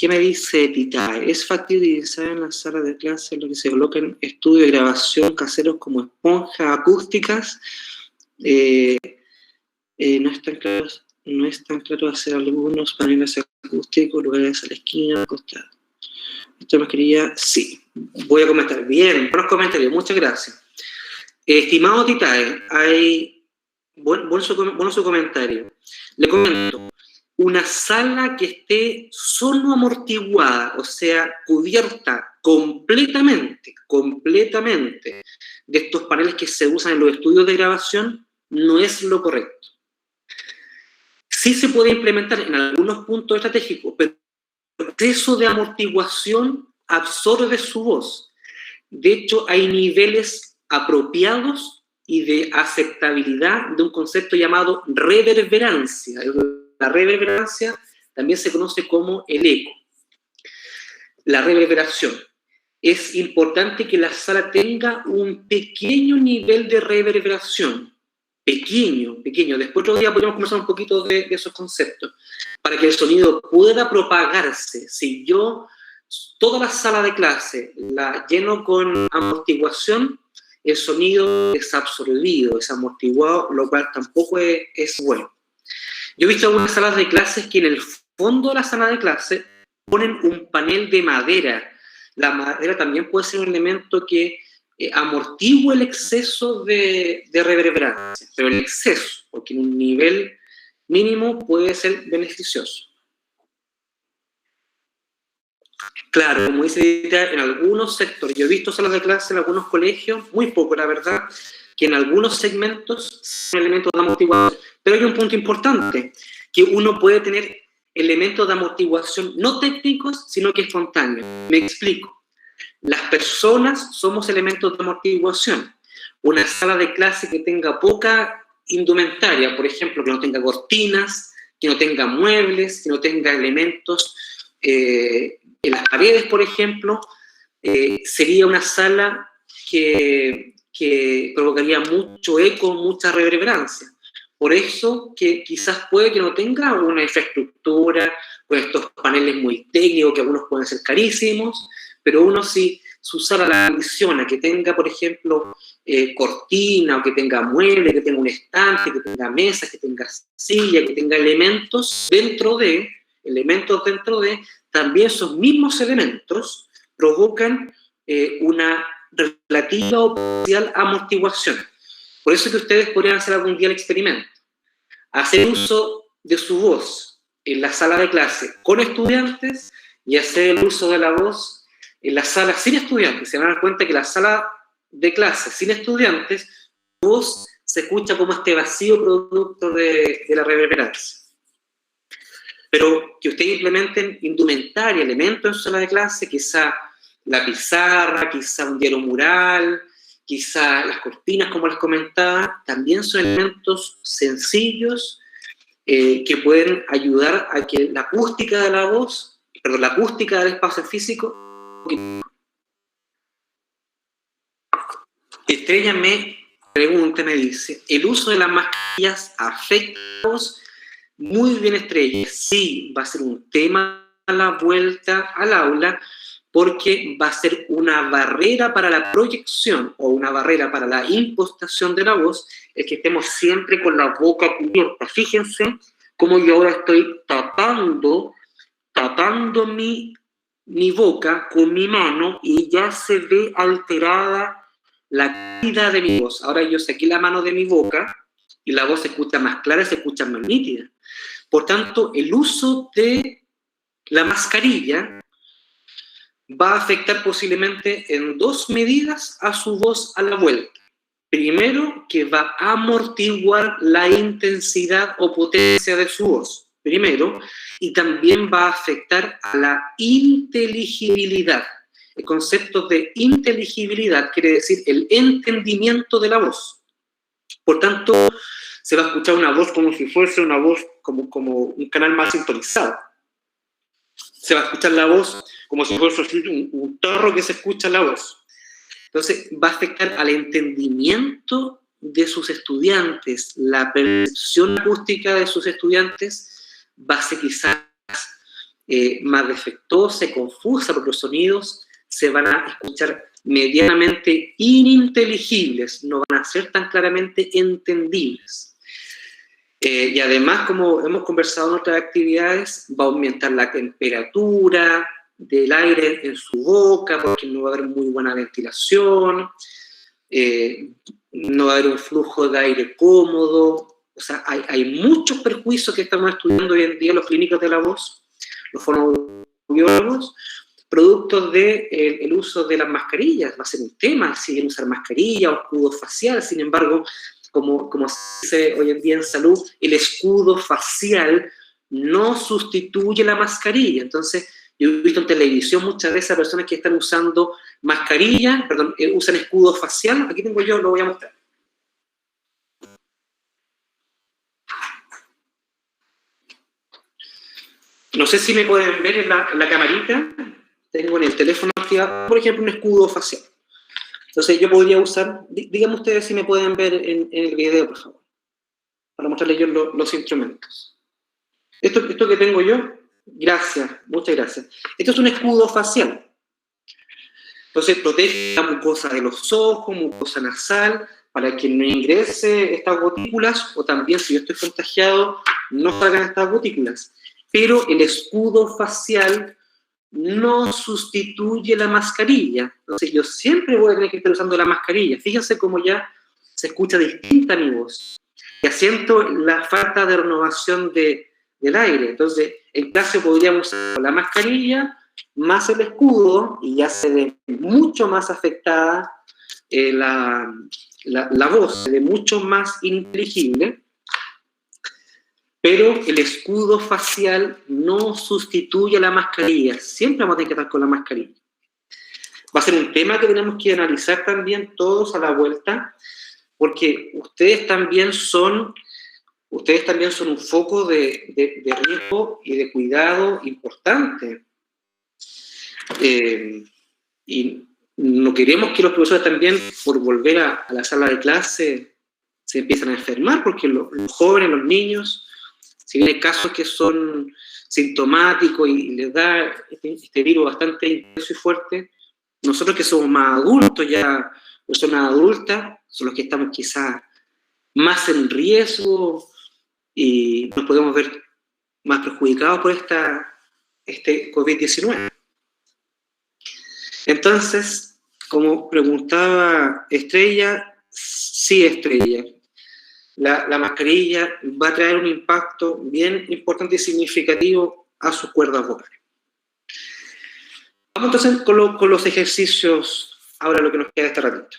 ¿Qué me dice Titae? ¿Es factible utilizar en la sala de clase lo que se colocan estudios de grabación caseros como esponjas acústicas? No es tan claro hacer algunos paneles acústicos, lugares a la esquina, costado. Esto me quería, sí, voy a comentar. Bien, buenos comentarios, muchas gracias. Estimado Titae, hay bueno su comentario. Le comento, una sala que esté solo amortiguada, o sea, cubierta completamente de estos paneles que se usan en los estudios de grabación, no es lo correcto. Sí se puede implementar en algunos puntos estratégicos, pero el proceso de amortiguación absorbe su voz. De hecho, hay niveles apropiados y de aceptabilidad de un concepto llamado reverberancia. La reverberancia también se conoce como el eco. La reverberación. Es importante que la sala tenga un pequeño nivel de reverberación. Pequeño. Después otro día podríamos conversar un poquito de esos conceptos. Para que el sonido pueda propagarse. Si yo toda la sala de clase la lleno con amortiguación, el sonido es absorbido, es amortiguado, lo cual tampoco es bueno. Yo he visto algunas salas de clases que en el fondo de la sala de clase ponen un panel de madera. La madera también puede ser un elemento que amortigua el exceso de reverberancia, pero el exceso, porque en un nivel mínimo puede ser beneficioso. Claro, como dice Edith, en algunos sectores, yo he visto salas de clase en algunos colegios, muy poco la verdad, que en algunos segmentos son elementos de amortiguación. Pero hay un punto importante, que uno puede tener elementos de amortiguación no técnicos, sino que espontáneos. Me explico. Las personas somos elementos de amortiguación. Una sala de clase que tenga poca indumentaria, por ejemplo, que no tenga cortinas, que no tenga muebles, que no tenga elementos en las paredes, por ejemplo, sería una sala que provocaría mucho eco, mucha reverberancia. Por eso que quizás puede que no tenga una infraestructura con estos paneles muy técnicos, que algunos pueden ser carísimos, pero uno si su sala la condiciona, que tenga, por ejemplo, cortina, o que tenga muebles, que tenga un estante, que tenga mesas, que tenga silla, que tenga elementos dentro de, también esos mismos elementos provocan una relativa o parcial amortiguación. Por eso que ustedes podrían hacer algún día el experimento. Hacer uso de su voz en la sala de clase con estudiantes y hacer el uso de la voz en la sala sin estudiantes. Se van a dar cuenta que la sala de clase sin estudiantes, su voz se escucha como este vacío producto de la reverberancia. Pero que ustedes implementen indumentaria, elementos en su sala de clase, quizá la pizarra, quizá un diario mural, quizá las cortinas, como les comentaba, también son elementos sencillos que pueden ayudar a que la acústica de la voz, la acústica del espacio físico. Estrella me pregunta, me dice, ¿el uso de las mascarillas afecta a la voz? Muy bien, Estrella, sí, va a ser un tema a la vuelta al aula, porque va a ser una barrera para la proyección o una barrera para la impostación de la voz, el que estemos siempre con la boca cubierta. Fíjense cómo yo ahora estoy tapando mi boca con mi mano y ya se ve alterada la calidad de mi voz. Ahora yo saqué la mano de mi boca y la voz se escucha más clara, se escucha más nítida. Por tanto, el uso de la mascarilla va a afectar posiblemente en dos medidas a su voz a la vuelta. Primero, que va a amortiguar la intensidad o potencia de su voz. Primero, y también va a afectar a la inteligibilidad. El concepto de inteligibilidad quiere decir el entendimiento de la voz. Por tanto, se va a escuchar una voz como si fuese una voz como un canal más sintonizado. Se va a escuchar la voz como si fuese un tarro que se escucha la voz. Entonces, va a afectar al entendimiento de sus estudiantes, la percepción acústica de sus estudiantes va a ser quizás más defectuosa y confusa, porque los sonidos se van a escuchar medianamente ininteligibles, no van a ser tan claramente entendibles. Y además, como hemos conversado en otras actividades, va a aumentar la temperatura del aire en su boca, porque no va a haber muy buena ventilación, no va a haber un flujo de aire cómodo. O sea, hay muchos perjuicios que estamos estudiando hoy en día los clínicos de la voz, los fonoaudiólogos, productos del uso de las mascarillas. Va a ser un tema si quieren usar mascarilla o escudo facial. Sin embargo, como se dice hoy en día en salud, el escudo facial no sustituye la mascarilla. Entonces, yo he visto en televisión muchas veces a personas que están usando mascarilla, usan escudo facial. Aquí tengo yo, lo voy a mostrar. No sé si me pueden ver en la camarita. Tengo en el teléfono activado, por ejemplo, un escudo facial. Entonces yo podría usar, díganme ustedes si me pueden ver en el video, por favor, para mostrarles yo los instrumentos. Esto que tengo yo, gracias, muchas gracias. Esto es un escudo facial. Entonces protege la mucosa de los ojos, mucosa nasal, para que no ingrese estas gotículas, o también si yo estoy contagiado, no salgan estas gotículas. Pero el escudo facial no sustituye la mascarilla. Entonces yo siempre voy a tener que estar usando la mascarilla. Fíjense cómo ya se escucha distinta mi voz. Y siento la falta de renovación del aire. Entonces, en clase podríamos usar la mascarilla más el escudo y ya se ve mucho más afectada la voz, se ve mucho más ininteligible. Pero el escudo facial no sustituye a la mascarilla. Siempre vamos a tener que estar con la mascarilla. Va a ser un tema que tenemos que analizar también todos a la vuelta, porque ustedes también son un foco de riesgo y de cuidado importante. Y no queremos que los profesores también, por volver a la sala de clase, se empiecen a enfermar, porque los jóvenes, los niños, si bien hay casos que son sintomáticos y les da este virus bastante intenso y fuerte, nosotros que somos más adultos, ya personas adultas, son los que estamos quizás más en riesgo y nos podemos ver más perjudicados por este COVID-19. Entonces, como preguntaba Estrella, sí, Estrella, la mascarilla va a traer un impacto bien importante y significativo a sus cuerdas vocales. Vamos entonces con los ejercicios, ahora lo que nos queda este ratito.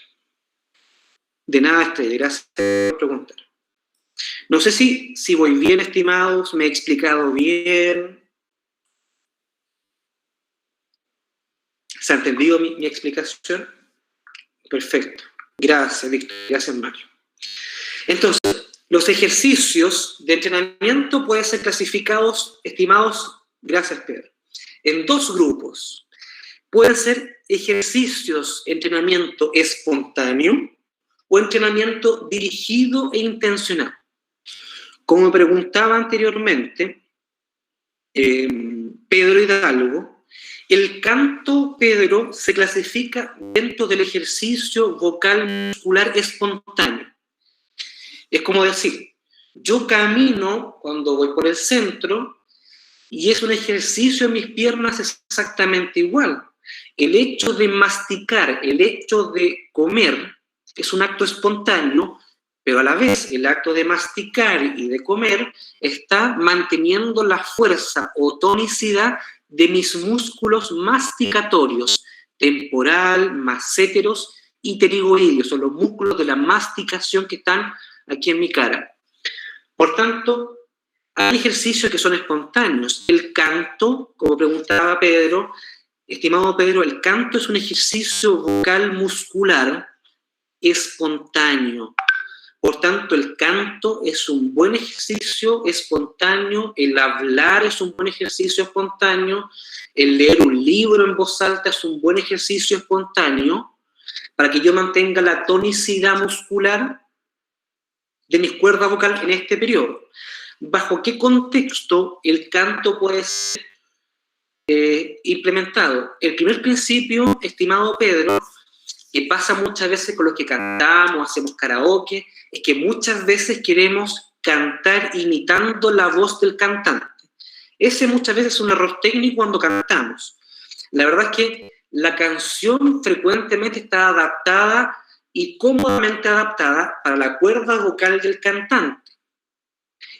De nada, Estrella, gracias por preguntar. No sé si voy bien, estimados, me he explicado bien. ¿Se ha entendido mi explicación? Perfecto. Gracias, Víctor. Gracias, Mario. Entonces, los ejercicios de entrenamiento pueden ser clasificados, estimados, gracias, Pedro, en dos grupos. Pueden ser ejercicios, entrenamiento espontáneo o entrenamiento dirigido e intencional. Como preguntaba anteriormente Pedro Hidalgo, el canto, Pedro, se clasifica dentro del ejercicio vocal muscular espontáneo. Es como decir, yo camino cuando voy por el centro y es un ejercicio en mis piernas exactamente igual. El hecho de masticar, el hecho de comer, es un acto espontáneo, pero a la vez el acto de masticar y de comer está manteniendo la fuerza o tonicidad de mis músculos masticatorios, temporal, masséteros y pterigoideos, son los músculos de la masticación que están aquí en mi cara. Por tanto, hay ejercicios que son espontáneos. El canto, como preguntaba Pedro, estimado Pedro, el canto es un ejercicio vocal muscular espontáneo. Por tanto, el canto es un buen ejercicio espontáneo, el hablar es un buen ejercicio espontáneo, el leer un libro en voz alta es un buen ejercicio espontáneo para que yo mantenga la tonicidad muscular de mis cuerdas vocales en este periodo. ¿Bajo qué contexto el canto puede ser implementado. El primer principio, estimado Pedro, que pasa muchas veces con los que cantamos, hacemos karaoke, es que muchas veces queremos cantar imitando la voz del cantante. Ese muchas veces es un error técnico cuando cantamos. La verdad es que la canción frecuentemente está adaptada y cómodamente adaptada para la cuerda vocal del cantante.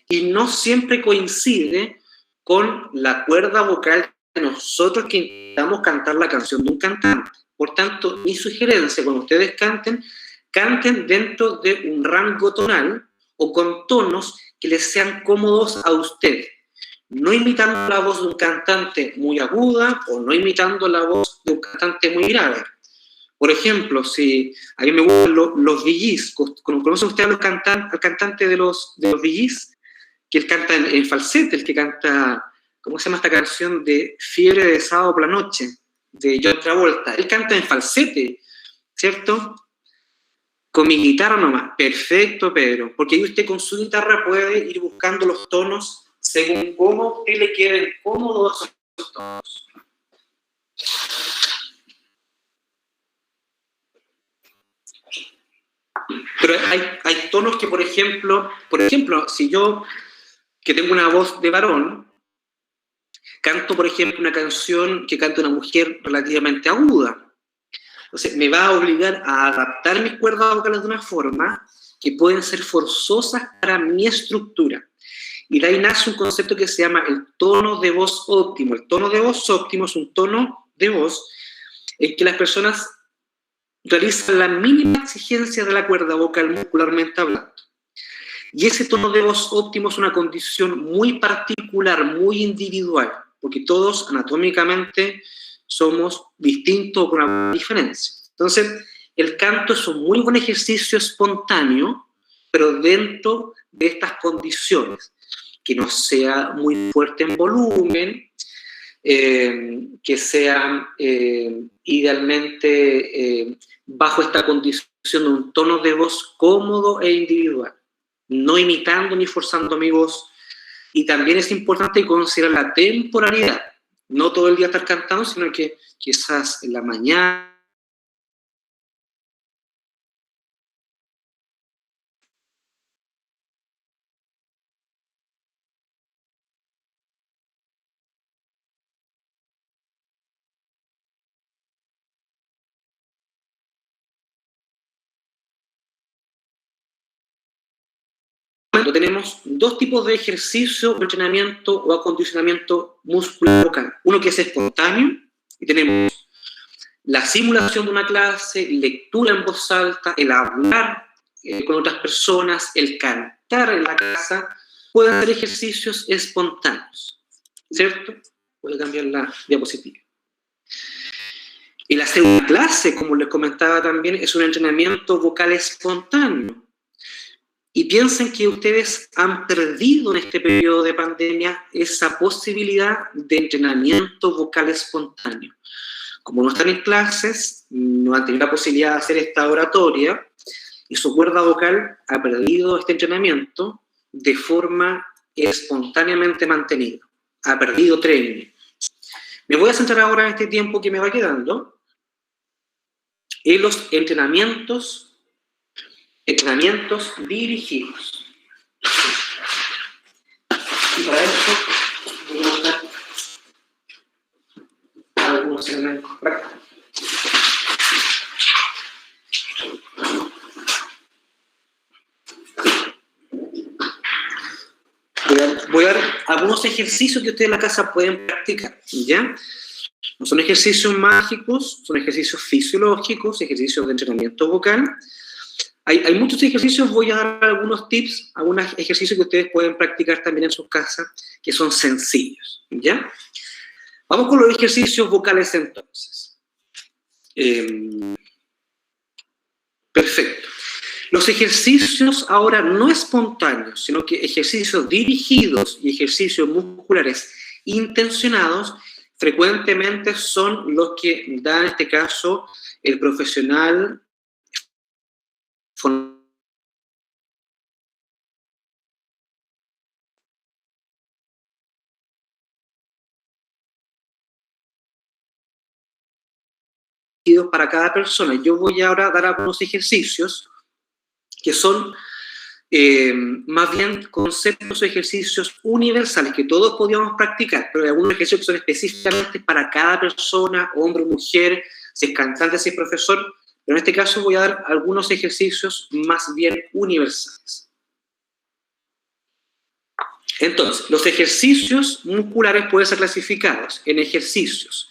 Y no siempre coincide con la cuerda vocal de nosotros que intentamos cantar la canción de un cantante. Por tanto, mi sugerencia, cuando ustedes canten, canten dentro de un rango tonal o con tonos que les sean cómodos a ustedes. No imitando la voz de un cantante muy aguda o no imitando la voz de un cantante muy grave. Por ejemplo, si a mí me gustan los Bee Gees, ¿conocen ustedes al cantante de los Bee Gees? Que él canta en falsete, el que canta, ¿cómo se llama esta canción de Fiebre de Sábado por la Noche? De John Travolta. Él canta en falsete, ¿cierto? Con mi guitarra nomás. Perfecto, Pedro. Porque ahí usted con su guitarra puede ir buscando los tonos según cómo a usted le queden cómodos esos tonos. Pero hay tonos que, por ejemplo, si yo, que tengo una voz de varón, canto, por ejemplo, una canción que canta una mujer relativamente aguda. Entonces, me va a obligar a adaptar mis cuerdas vocales de una forma que pueden ser forzosas para mi estructura. Y de ahí nace un concepto que se llama el tono de voz óptimo. El tono de voz óptimo es un tono de voz en que las personas realizan la mínima exigencia de la cuerda vocal muscularmente hablando. Y ese tono de voz óptimo es una condición muy particular, muy individual, porque todos anatómicamente somos distintos con alguna diferencia. Entonces, el canto es un muy buen ejercicio espontáneo, pero dentro de estas condiciones, que no sea muy fuerte en volumen, que sea idealmente bajo esta condición de un tono de voz cómodo e individual, no imitando ni forzando mi voz. Y también es importante considerar la temporalidad, no todo el día estar cantando, sino que quizás en la mañana. Tenemos dos tipos de ejercicio, entrenamiento o acondicionamiento muscular vocal. Uno que es espontáneo, y tenemos la simulación de una clase, lectura en voz alta, el hablar con otras personas, el cantar en la casa, pueden ser ejercicios espontáneos, ¿cierto? Voy a cambiar la diapositiva. Y la segunda clase, como les comentaba también, es un entrenamiento vocal espontáneo. Y piensen que ustedes han perdido en este periodo de pandemia esa posibilidad de entrenamiento vocal espontáneo. Como no están en clases, no han tenido la posibilidad de hacer esta oratoria y su cuerda vocal ha perdido este entrenamiento de forma espontáneamente mantenida. Ha perdido training. Me voy a centrar ahora en este tiempo que me va quedando en los entrenamientos dirigidos. Y para eso voy a buscar algunos elementos prácticos. Voy a dar algunos ejercicios que ustedes en la casa pueden practicar, ¿ya? No son ejercicios mágicos, son ejercicios fisiológicos, ejercicios de entrenamiento vocal. Hay muchos ejercicios, voy a dar algunos tips, algunos ejercicios que ustedes pueden practicar también en sus casas, que son sencillos, ¿ya? Vamos con los ejercicios vocales entonces. Perfecto. Los ejercicios ahora no espontáneos, sino que ejercicios dirigidos y ejercicios musculares intencionados frecuentemente son los que da en este caso el profesional para cada persona. Yo voy ahora a dar algunos ejercicios que son más bien conceptos o ejercicios universales que todos podríamos practicar, pero hay algunos ejercicios que son específicamente para cada persona, hombre o mujer, si es cantante, si es profesor, pero en este caso voy a dar algunos ejercicios más bien universales. Entonces, los ejercicios musculares pueden ser clasificados en ejercicios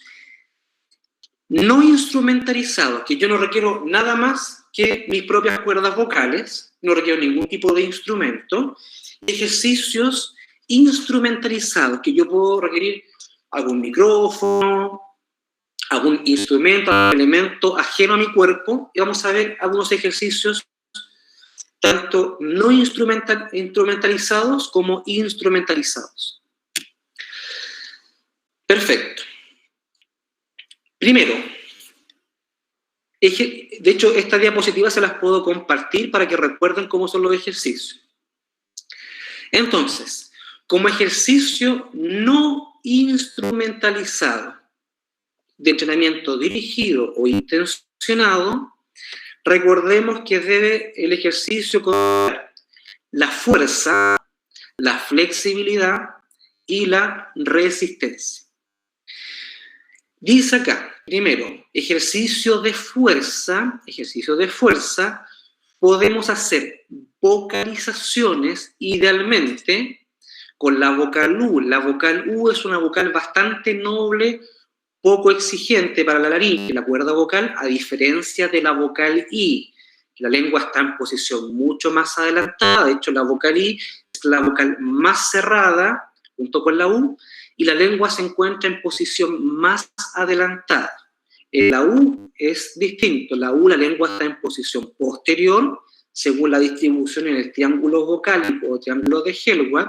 no instrumentalizados, que yo no requiero nada más que mis propias cuerdas vocales, no requiero ningún tipo de instrumento, ejercicios instrumentalizados, que yo puedo requerir algún micrófono, algún instrumento, algún elemento ajeno a mi cuerpo, y vamos a ver algunos ejercicios tanto no instrumentalizados como instrumentalizados. Perfecto. Primero, de hecho, estas diapositivas se las puedo compartir para que recuerden cómo son los ejercicios. Entonces, como ejercicio no instrumentalizado de entrenamiento dirigido o intencionado, recordemos que debe el ejercicio considerar la fuerza, la flexibilidad y la resistencia. Dice acá, primero, ejercicio de fuerza, podemos hacer vocalizaciones idealmente con la vocal U. La vocal U es una vocal bastante noble, poco exigente para la laringe, la cuerda vocal, a diferencia de la vocal I. La lengua está en posición mucho más adelantada, de hecho la vocal I es la vocal más cerrada, junto con la U, y la lengua se encuentra en posición más adelantada. En la U es distinto, la U, la lengua está en posición posterior, según la distribución en el triángulo vocálico o triángulo de Hellwig.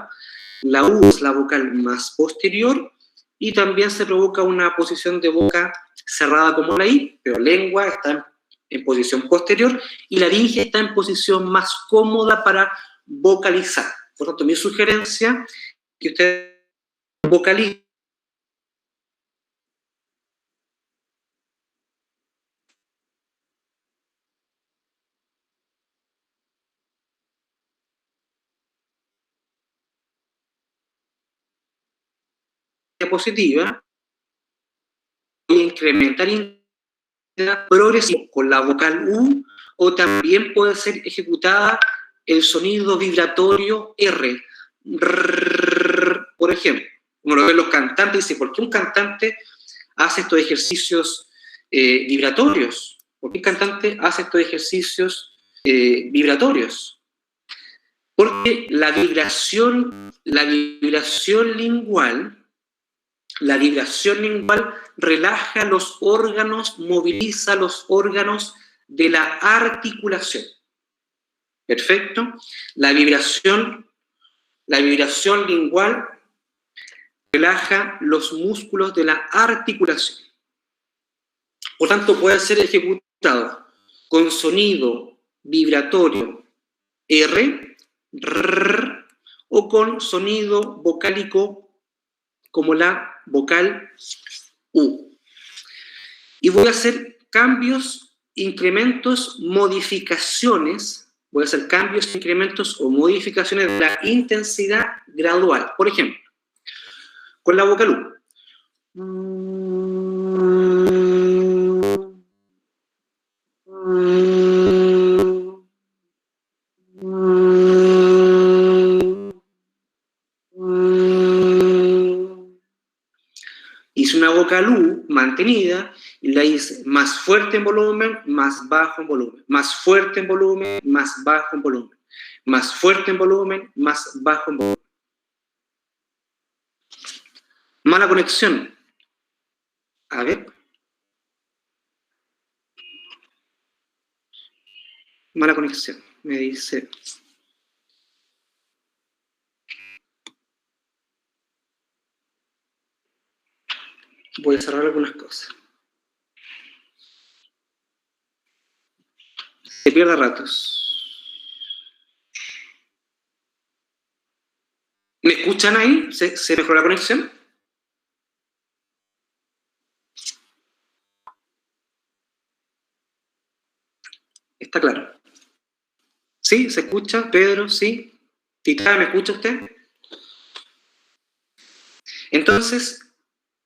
La U es la vocal más posterior y también se provoca una posición de boca cerrada como la I, pero lengua está en posición posterior y laringe está en posición más cómoda para vocalizar. Por tanto, mi sugerencia es que ustedes vocalizan diapositiva y incrementar progresivo con la vocal U, o también puede ser ejecutada el sonido vibratorio R. Por ejemplo, uno lo ve en los cantantes y dice, ¿por qué un cantante hace estos ejercicios vibratorios? ¿Por qué un cantante hace estos ejercicios vibratorios? Porque la vibración lingual relaja los órganos, moviliza los órganos de la articulación. ¿Perfecto? La vibración lingual relaja los músculos de la articulación. Por tanto, puede ser ejecutado con sonido vibratorio R, o con sonido vocálico como la vocal U. Y voy a hacer cambios, incrementos, modificaciones. Voy a hacer cambios, incrementos o modificaciones de la intensidad gradual. Por ejemplo, con la vocal U. Hice una vocal U mantenida y la hice más fuerte en volumen, más bajo en volumen, más fuerte en volumen, más bajo en volumen, más fuerte en volumen, más bajo en volumen. Mala conexión. A ver. Mala conexión. Me dice. Voy a cerrar algunas cosas. Se pierde ratos. ¿Me escuchan ahí? ¿Se mejoró la conexión? ¿Sí? ¿Se escucha? Pedro, ¿sí? Tita, ¿me escucha usted? Entonces,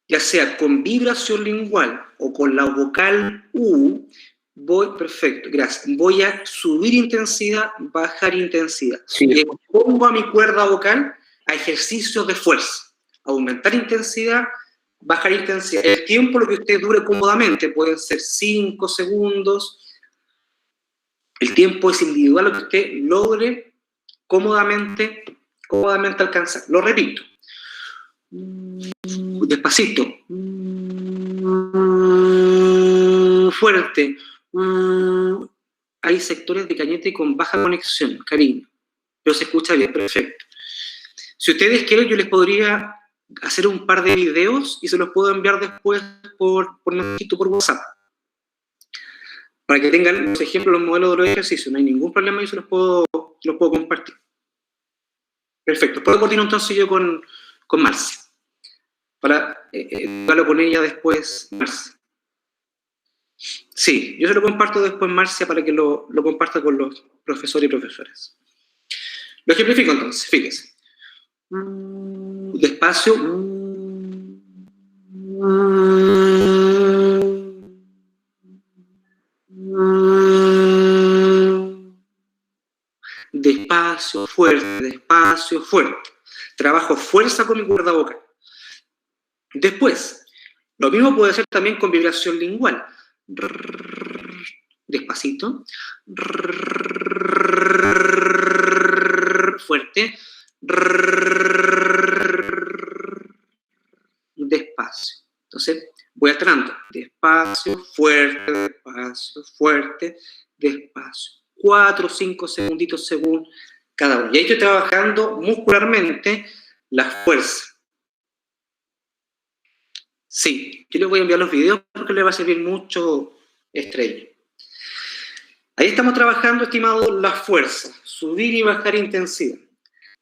ya sea con vibración lingual o con la vocal U, perfecto, gracias, voy a subir intensidad, bajar intensidad. Sí. Y pongo a mi cuerda vocal a ejercicios de fuerza, aumentar intensidad, bajar intensidad. El tiempo, lo que usted dure cómodamente, pueden ser 5 segundos. El tiempo es individual, lo que usted logre cómodamente alcanzar. Lo repito. Despacito. Fuerte. Hay sectores de Cañete con baja conexión, cariño. Pero se escucha bien, perfecto. Si ustedes quieren, yo les podría hacer un par de videos y se los puedo enviar después por WhatsApp. Para que tengan los ejemplos, los modelos de los ejercicios. No hay ningún problema y se los puedo compartir. Perfecto. Puedo continuar entonces yo con Marcia. Para hablarlo con ella después, Marcia. Sí, yo se lo comparto después, Marcia, para que lo comparta con los profesores y profesoras. Lo ejemplifico entonces, fíjese. Despacio. Despacio, fuerte, despacio, fuerte. Trabajo fuerza con mi cuerda vocal. Después, lo mismo puede ser también con vibración lingual. Despacito. Fuerte. Despacio. Entonces, voy alternando. Despacio, fuerte, despacio, fuerte, despacio. 4 o 5 segunditos según cada uno. Y ahí estoy trabajando muscularmente la fuerza. Sí, yo les voy a enviar los videos porque les va a servir mucho, Estrella. Ahí estamos trabajando, estimados, la fuerza, subir y bajar intensidad.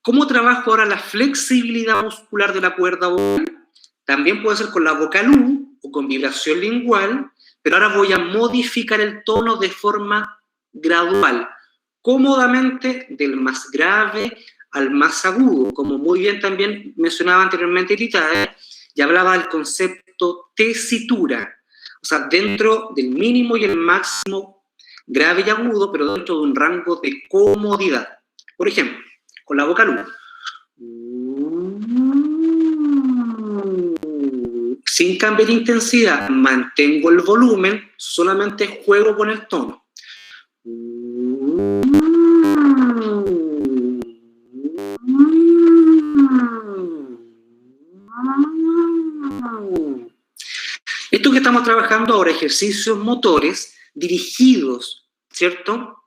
¿Cómo trabajo ahora la flexibilidad muscular de la cuerda vocal? También puede ser con la vocal U o con vibración lingual, pero ahora voy a modificar el tono de forma gradual, cómodamente del más grave al más agudo, como muy bien también mencionaba anteriormente Tita, y hablaba del concepto tesitura, o sea, dentro del mínimo y el máximo grave y agudo, pero dentro de un rango de comodidad. Por ejemplo, con la vocal U. Sin cambiar de intensidad, mantengo el volumen, solamente juego con el tono. Esto que estamos trabajando ahora, ejercicios motores dirigidos, ¿cierto?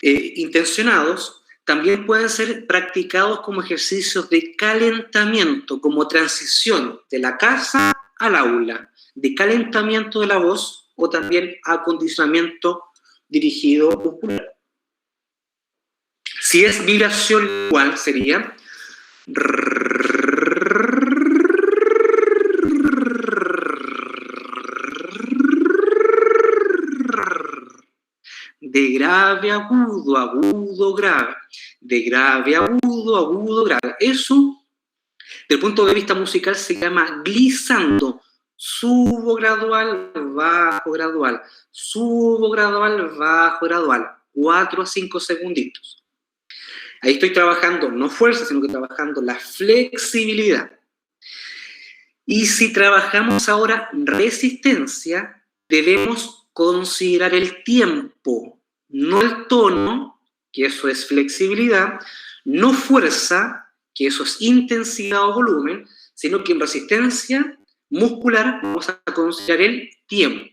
Intencionados, también pueden ser practicados como ejercicios de calentamiento, como transición de la casa al aula, de calentamiento de la voz o también acondicionamiento dirigido muscular. Si es vibración igual, sería de grave, agudo, agudo, grave. De grave, agudo, agudo, grave. Eso, desde el punto de vista musical, se llama glissando. Subo gradual, bajo gradual. Subo gradual, bajo gradual. 4 a 5 segunditos. Ahí estoy trabajando no fuerza, sino que trabajando la flexibilidad. Y si trabajamos ahora resistencia, debemos considerar el tiempo, no el tono, que eso es flexibilidad, no fuerza, que eso es intensidad o volumen, sino que en resistencia muscular vamos a considerar el tiempo.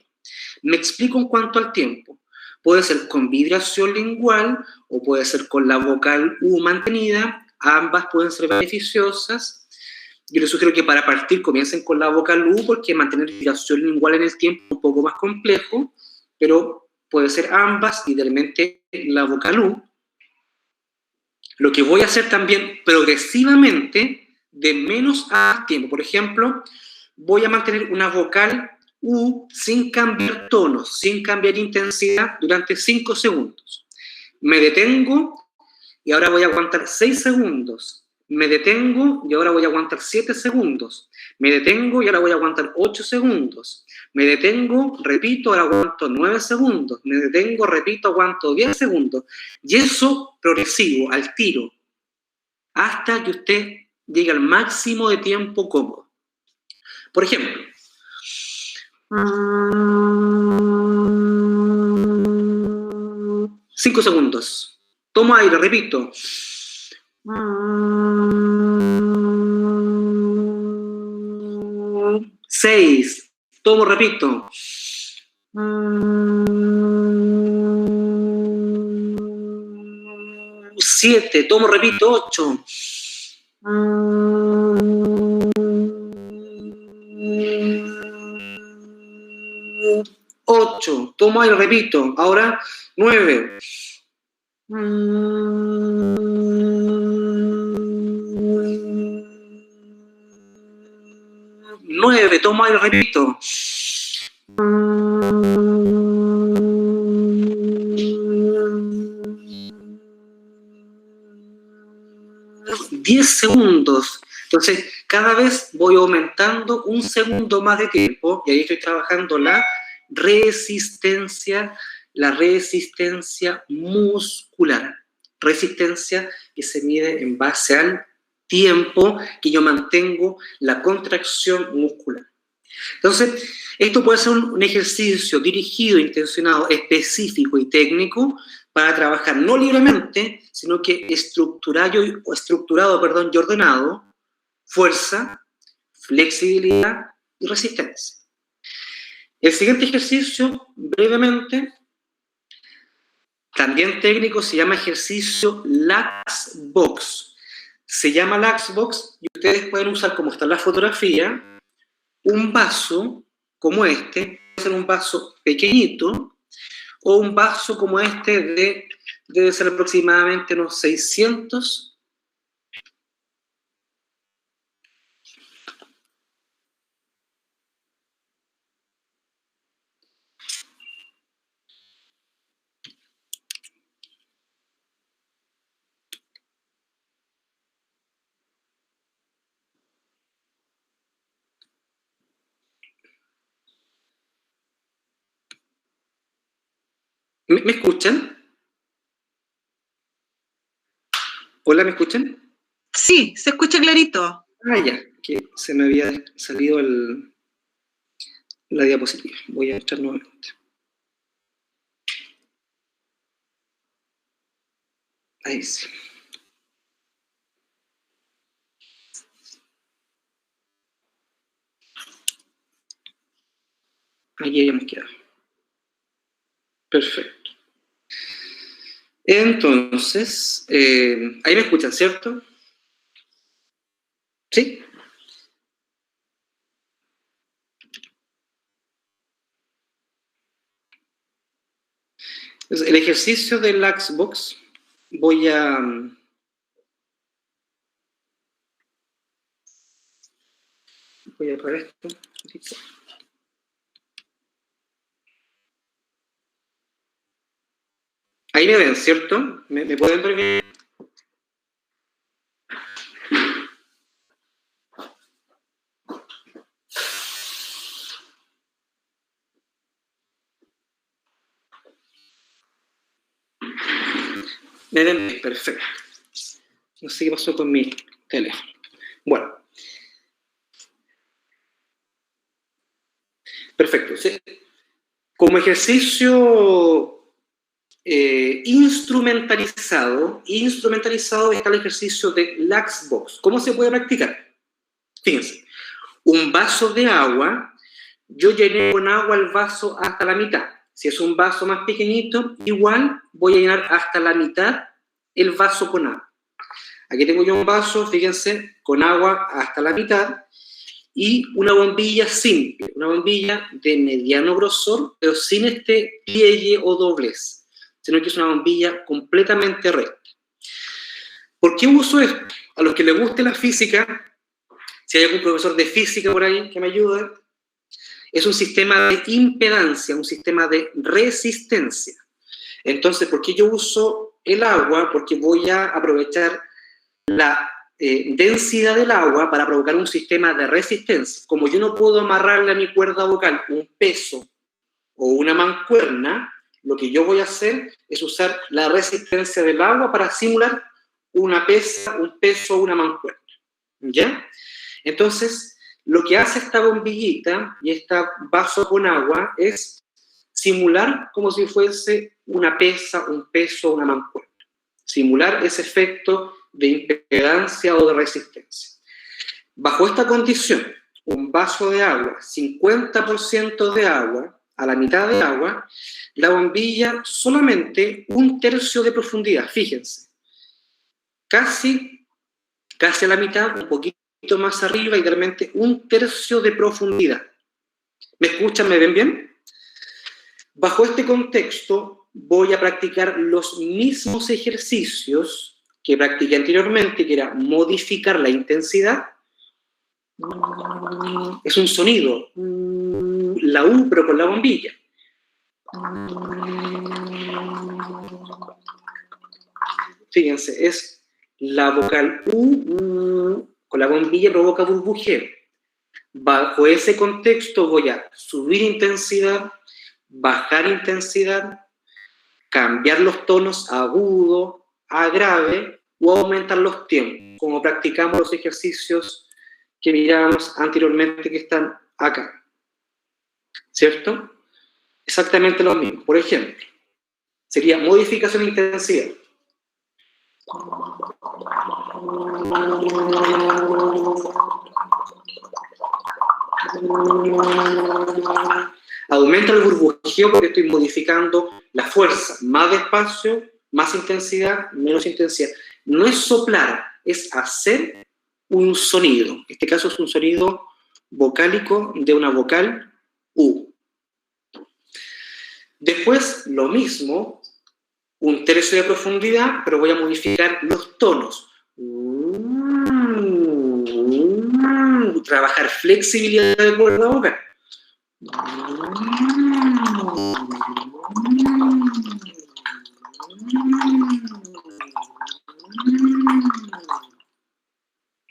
Me explico en cuanto al tiempo. Puede ser con vibración lingual o puede ser con la vocal U mantenida. Ambas pueden ser beneficiosas. Yo les sugiero que para partir comiencen con la vocal U porque mantener vibración lingual en el tiempo es un poco más complejo, pero puede ser ambas, idealmente la vocal U. Lo que voy a hacer también progresivamente de menos a tiempo. Por ejemplo, voy a mantener una vocal U sin cambiar tonos, sin cambiar intensidad durante 5 segundos. Me detengo y ahora voy a aguantar 6 segundos. Me detengo y ahora voy a aguantar 7 segundos. Me detengo y ahora voy a aguantar 8 segundos. Me detengo, repito, ahora aguanto 9 segundos. Me detengo, repito, aguanto 10 segundos. Y eso progresivo, al tiro, hasta que usted llegue al máximo de tiempo cómodo. Por ejemplo, 5 segundos. Tomo aire, repito. 6. Tomo, repito. 7. Tomo, repito. 8. 8. Tomo aire, repito. Ahora 9. 9. Tomo aire, repito. 10 segundos. Entonces, cada vez voy aumentando 1 segundo más de tiempo y ahí estoy trabajando la resistencia muscular. Resistencia que se mide en base al tiempo que yo mantengo la contracción muscular. Entonces, esto puede ser un ejercicio dirigido, intencionado, específico y técnico para trabajar no libremente, sino que estructurado y ordenado, fuerza, flexibilidad y resistencia. El siguiente ejercicio, brevemente, también técnico, se llama ejercicio Lax Box. Se llama Lax Box y ustedes pueden usar, como está en la fotografía, un vaso como este, puede ser un vaso pequeñito, o un vaso como este debe ser aproximadamente unos 600. ¿Me escuchan? ¿Hola, me escuchan? Sí, se escucha clarito. Ah, ya, que se me había salido la diapositiva. Voy a echar nuevamente. Ahí sí. Aquí habíamos quedado. Perfecto. Entonces, ahí me escuchan, ¿cierto? ¿Sí? Entonces, el ejercicio del Lax Box voy a apagar esto. Ahí me ven, ¿cierto? ¿Me pueden ver bien? Me ven bien, perfecto. No sé qué pasó con mi teléfono. Bueno. Perfecto. Sí. Como ejercicio instrumentalizado está el ejercicio de Lax Box. ¿Cómo se puede practicar? Fíjense, un vaso de agua, yo llené con agua el vaso hasta la mitad. Si es un vaso más pequeñito, igual voy a llenar hasta la mitad el vaso con agua. Aquí tengo yo un vaso, fíjense, con agua hasta la mitad y una bombilla simple, una bombilla de mediano grosor, pero sin este pliegue o doblez, sino que es una bombilla completamente recta. ¿Por qué uso esto? A los que les guste la física, si hay algún profesor de física por ahí que me ayude, es un sistema de impedancia, un sistema de resistencia. Entonces, ¿por qué yo uso el agua porque voy a aprovechar la densidad del agua para provocar un sistema de resistencia. Como yo no puedo amarrarle a mi cuerda vocal un peso o una mancuerna, lo que yo voy a hacer es usar la resistencia del agua para simular un peso o una mancuerna. ¿Ya? Entonces, lo que hace esta bombillita y este vaso con agua es simular como si fuese una pesa, un peso o una mancuerna. Simular ese efecto de impedancia o de resistencia. Bajo esta condición, un vaso de agua, 50% de agua, a la mitad de agua, la bombilla solamente 1/3 de profundidad, fíjense. Casi a la mitad, un poquito más arriba, idealmente 1/3 de profundidad. ¿Me escuchan? ¿Me ven bien? Bajo este contexto, voy a practicar los mismos ejercicios que practiqué anteriormente, que era modificar la intensidad. Es un sonido, la U, pero con la bombilla. Fíjense, es la vocal U, con la bombilla provoca burbujeo. Bajo ese contexto voy a subir intensidad, bajar intensidad, cambiar los tonos a agudo, a grave, o aumentar los tiempos, como practicamos los ejercicios que mirábamos anteriormente que están acá. ¿Cierto? Exactamente lo mismo. Por ejemplo, sería modificación de intensidad. Aumenta el burbujeo porque estoy modificando la fuerza. Más despacio, más intensidad, menos intensidad. No es soplar, es hacer un sonido. En este caso es un sonido vocálico de una vocal U. Después, lo mismo, 1/3 de profundidad, pero voy a modificar los tonos. Trabajar flexibilidad de cuerda vocal.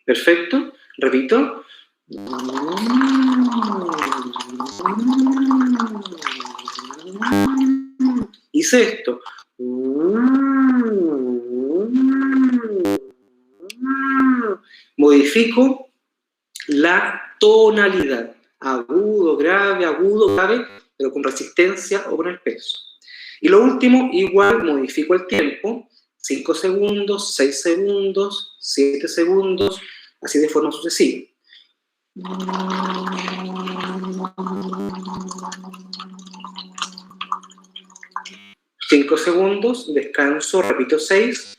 Perfecto. Repito. Hice esto. Modifico la tonalidad. Agudo, grave, pero con resistencia o con el peso. Y lo último, igual modifico el tiempo. 5 segundos, 6 segundos, 7 segundos, así de forma sucesiva. Cinco segundos, descanso, repito 6.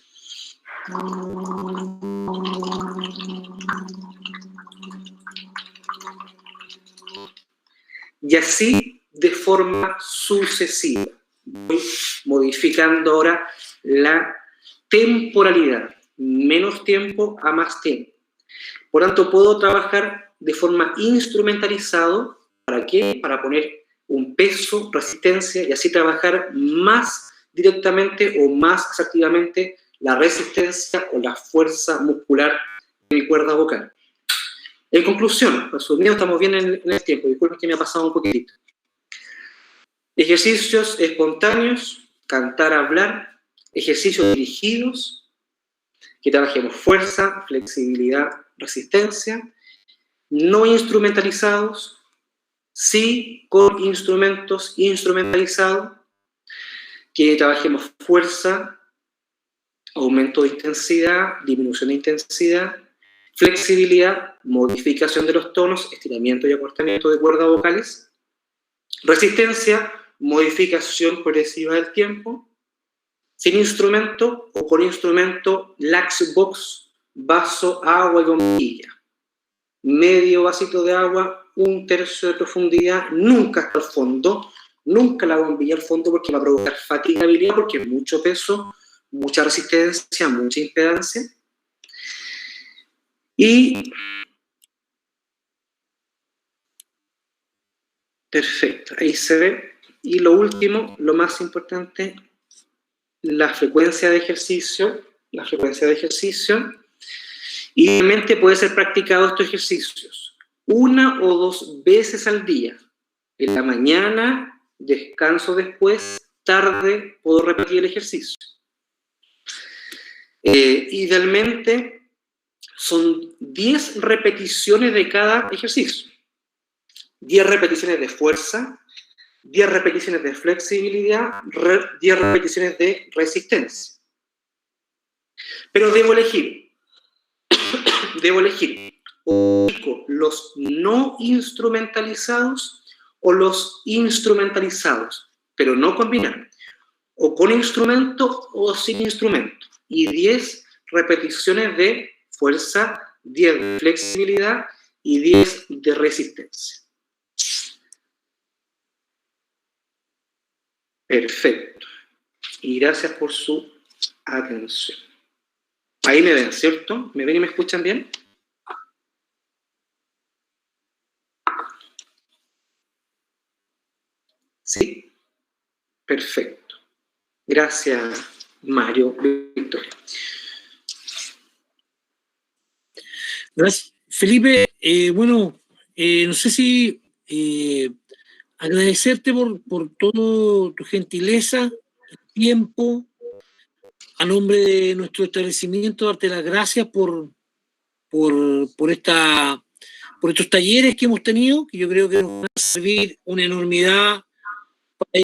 Y así de forma sucesiva. Voy modificando ahora la temporalidad. Menos tiempo a más tiempo. Por tanto, puedo trabajar de forma instrumentalizado. ¿Para qué? Para poner un peso, resistencia, y así trabajar más directamente o más exactamente la resistencia o la fuerza muscular de mi cuerda vocal. En conclusión, resumiendo, estamos bien en el tiempo, disculpen que me ha pasado un poquitito. Ejercicios espontáneos, cantar, hablar, ejercicios dirigidos, que trabajemos fuerza, flexibilidad, resistencia, no instrumentalizados, sí con instrumentos instrumentalizados, que trabajemos fuerza, aumento de intensidad, disminución de intensidad, flexibilidad, modificación de los tonos, estiramiento y acortamiento de cuerdas vocales, resistencia, modificación progresiva del tiempo, sin instrumento o con instrumento, lax box, vaso, agua y bombilla. Medio vasito de agua, 1/3 de profundidad, nunca hasta el fondo, nunca la bombilla al fondo porque va a provocar fatigabilidad, porque es mucho peso, mucha resistencia, mucha impedancia. Y perfecto, ahí se ve. Y lo último, lo más importante, la frecuencia de ejercicio, idealmente puede ser practicado estos ejercicios 1 o 2 veces al día. En la mañana, descanso después, tarde puedo repetir el ejercicio. Idealmente son 10 repeticiones de cada ejercicio. 10 repeticiones de fuerza, 10 repeticiones de flexibilidad, 10 repeticiones de resistencia. Pero debo elegir. O los no instrumentalizados o los instrumentalizados, pero no combinar. O con instrumento o sin instrumento. Y 10 repeticiones de fuerza, 10 de flexibilidad y 10 de resistencia. Perfecto. Y gracias por su atención. Ahí me ven, ¿cierto? ¿Me ven y me escuchan bien? Sí. Perfecto. Gracias, Mario, Victoria. Gracias, Felipe. No sé si agradecerte por toda tu gentileza, tiempo, a nombre de nuestro establecimiento, darte las gracias por estos talleres que hemos tenido, que yo creo que nos van a servir una enormidad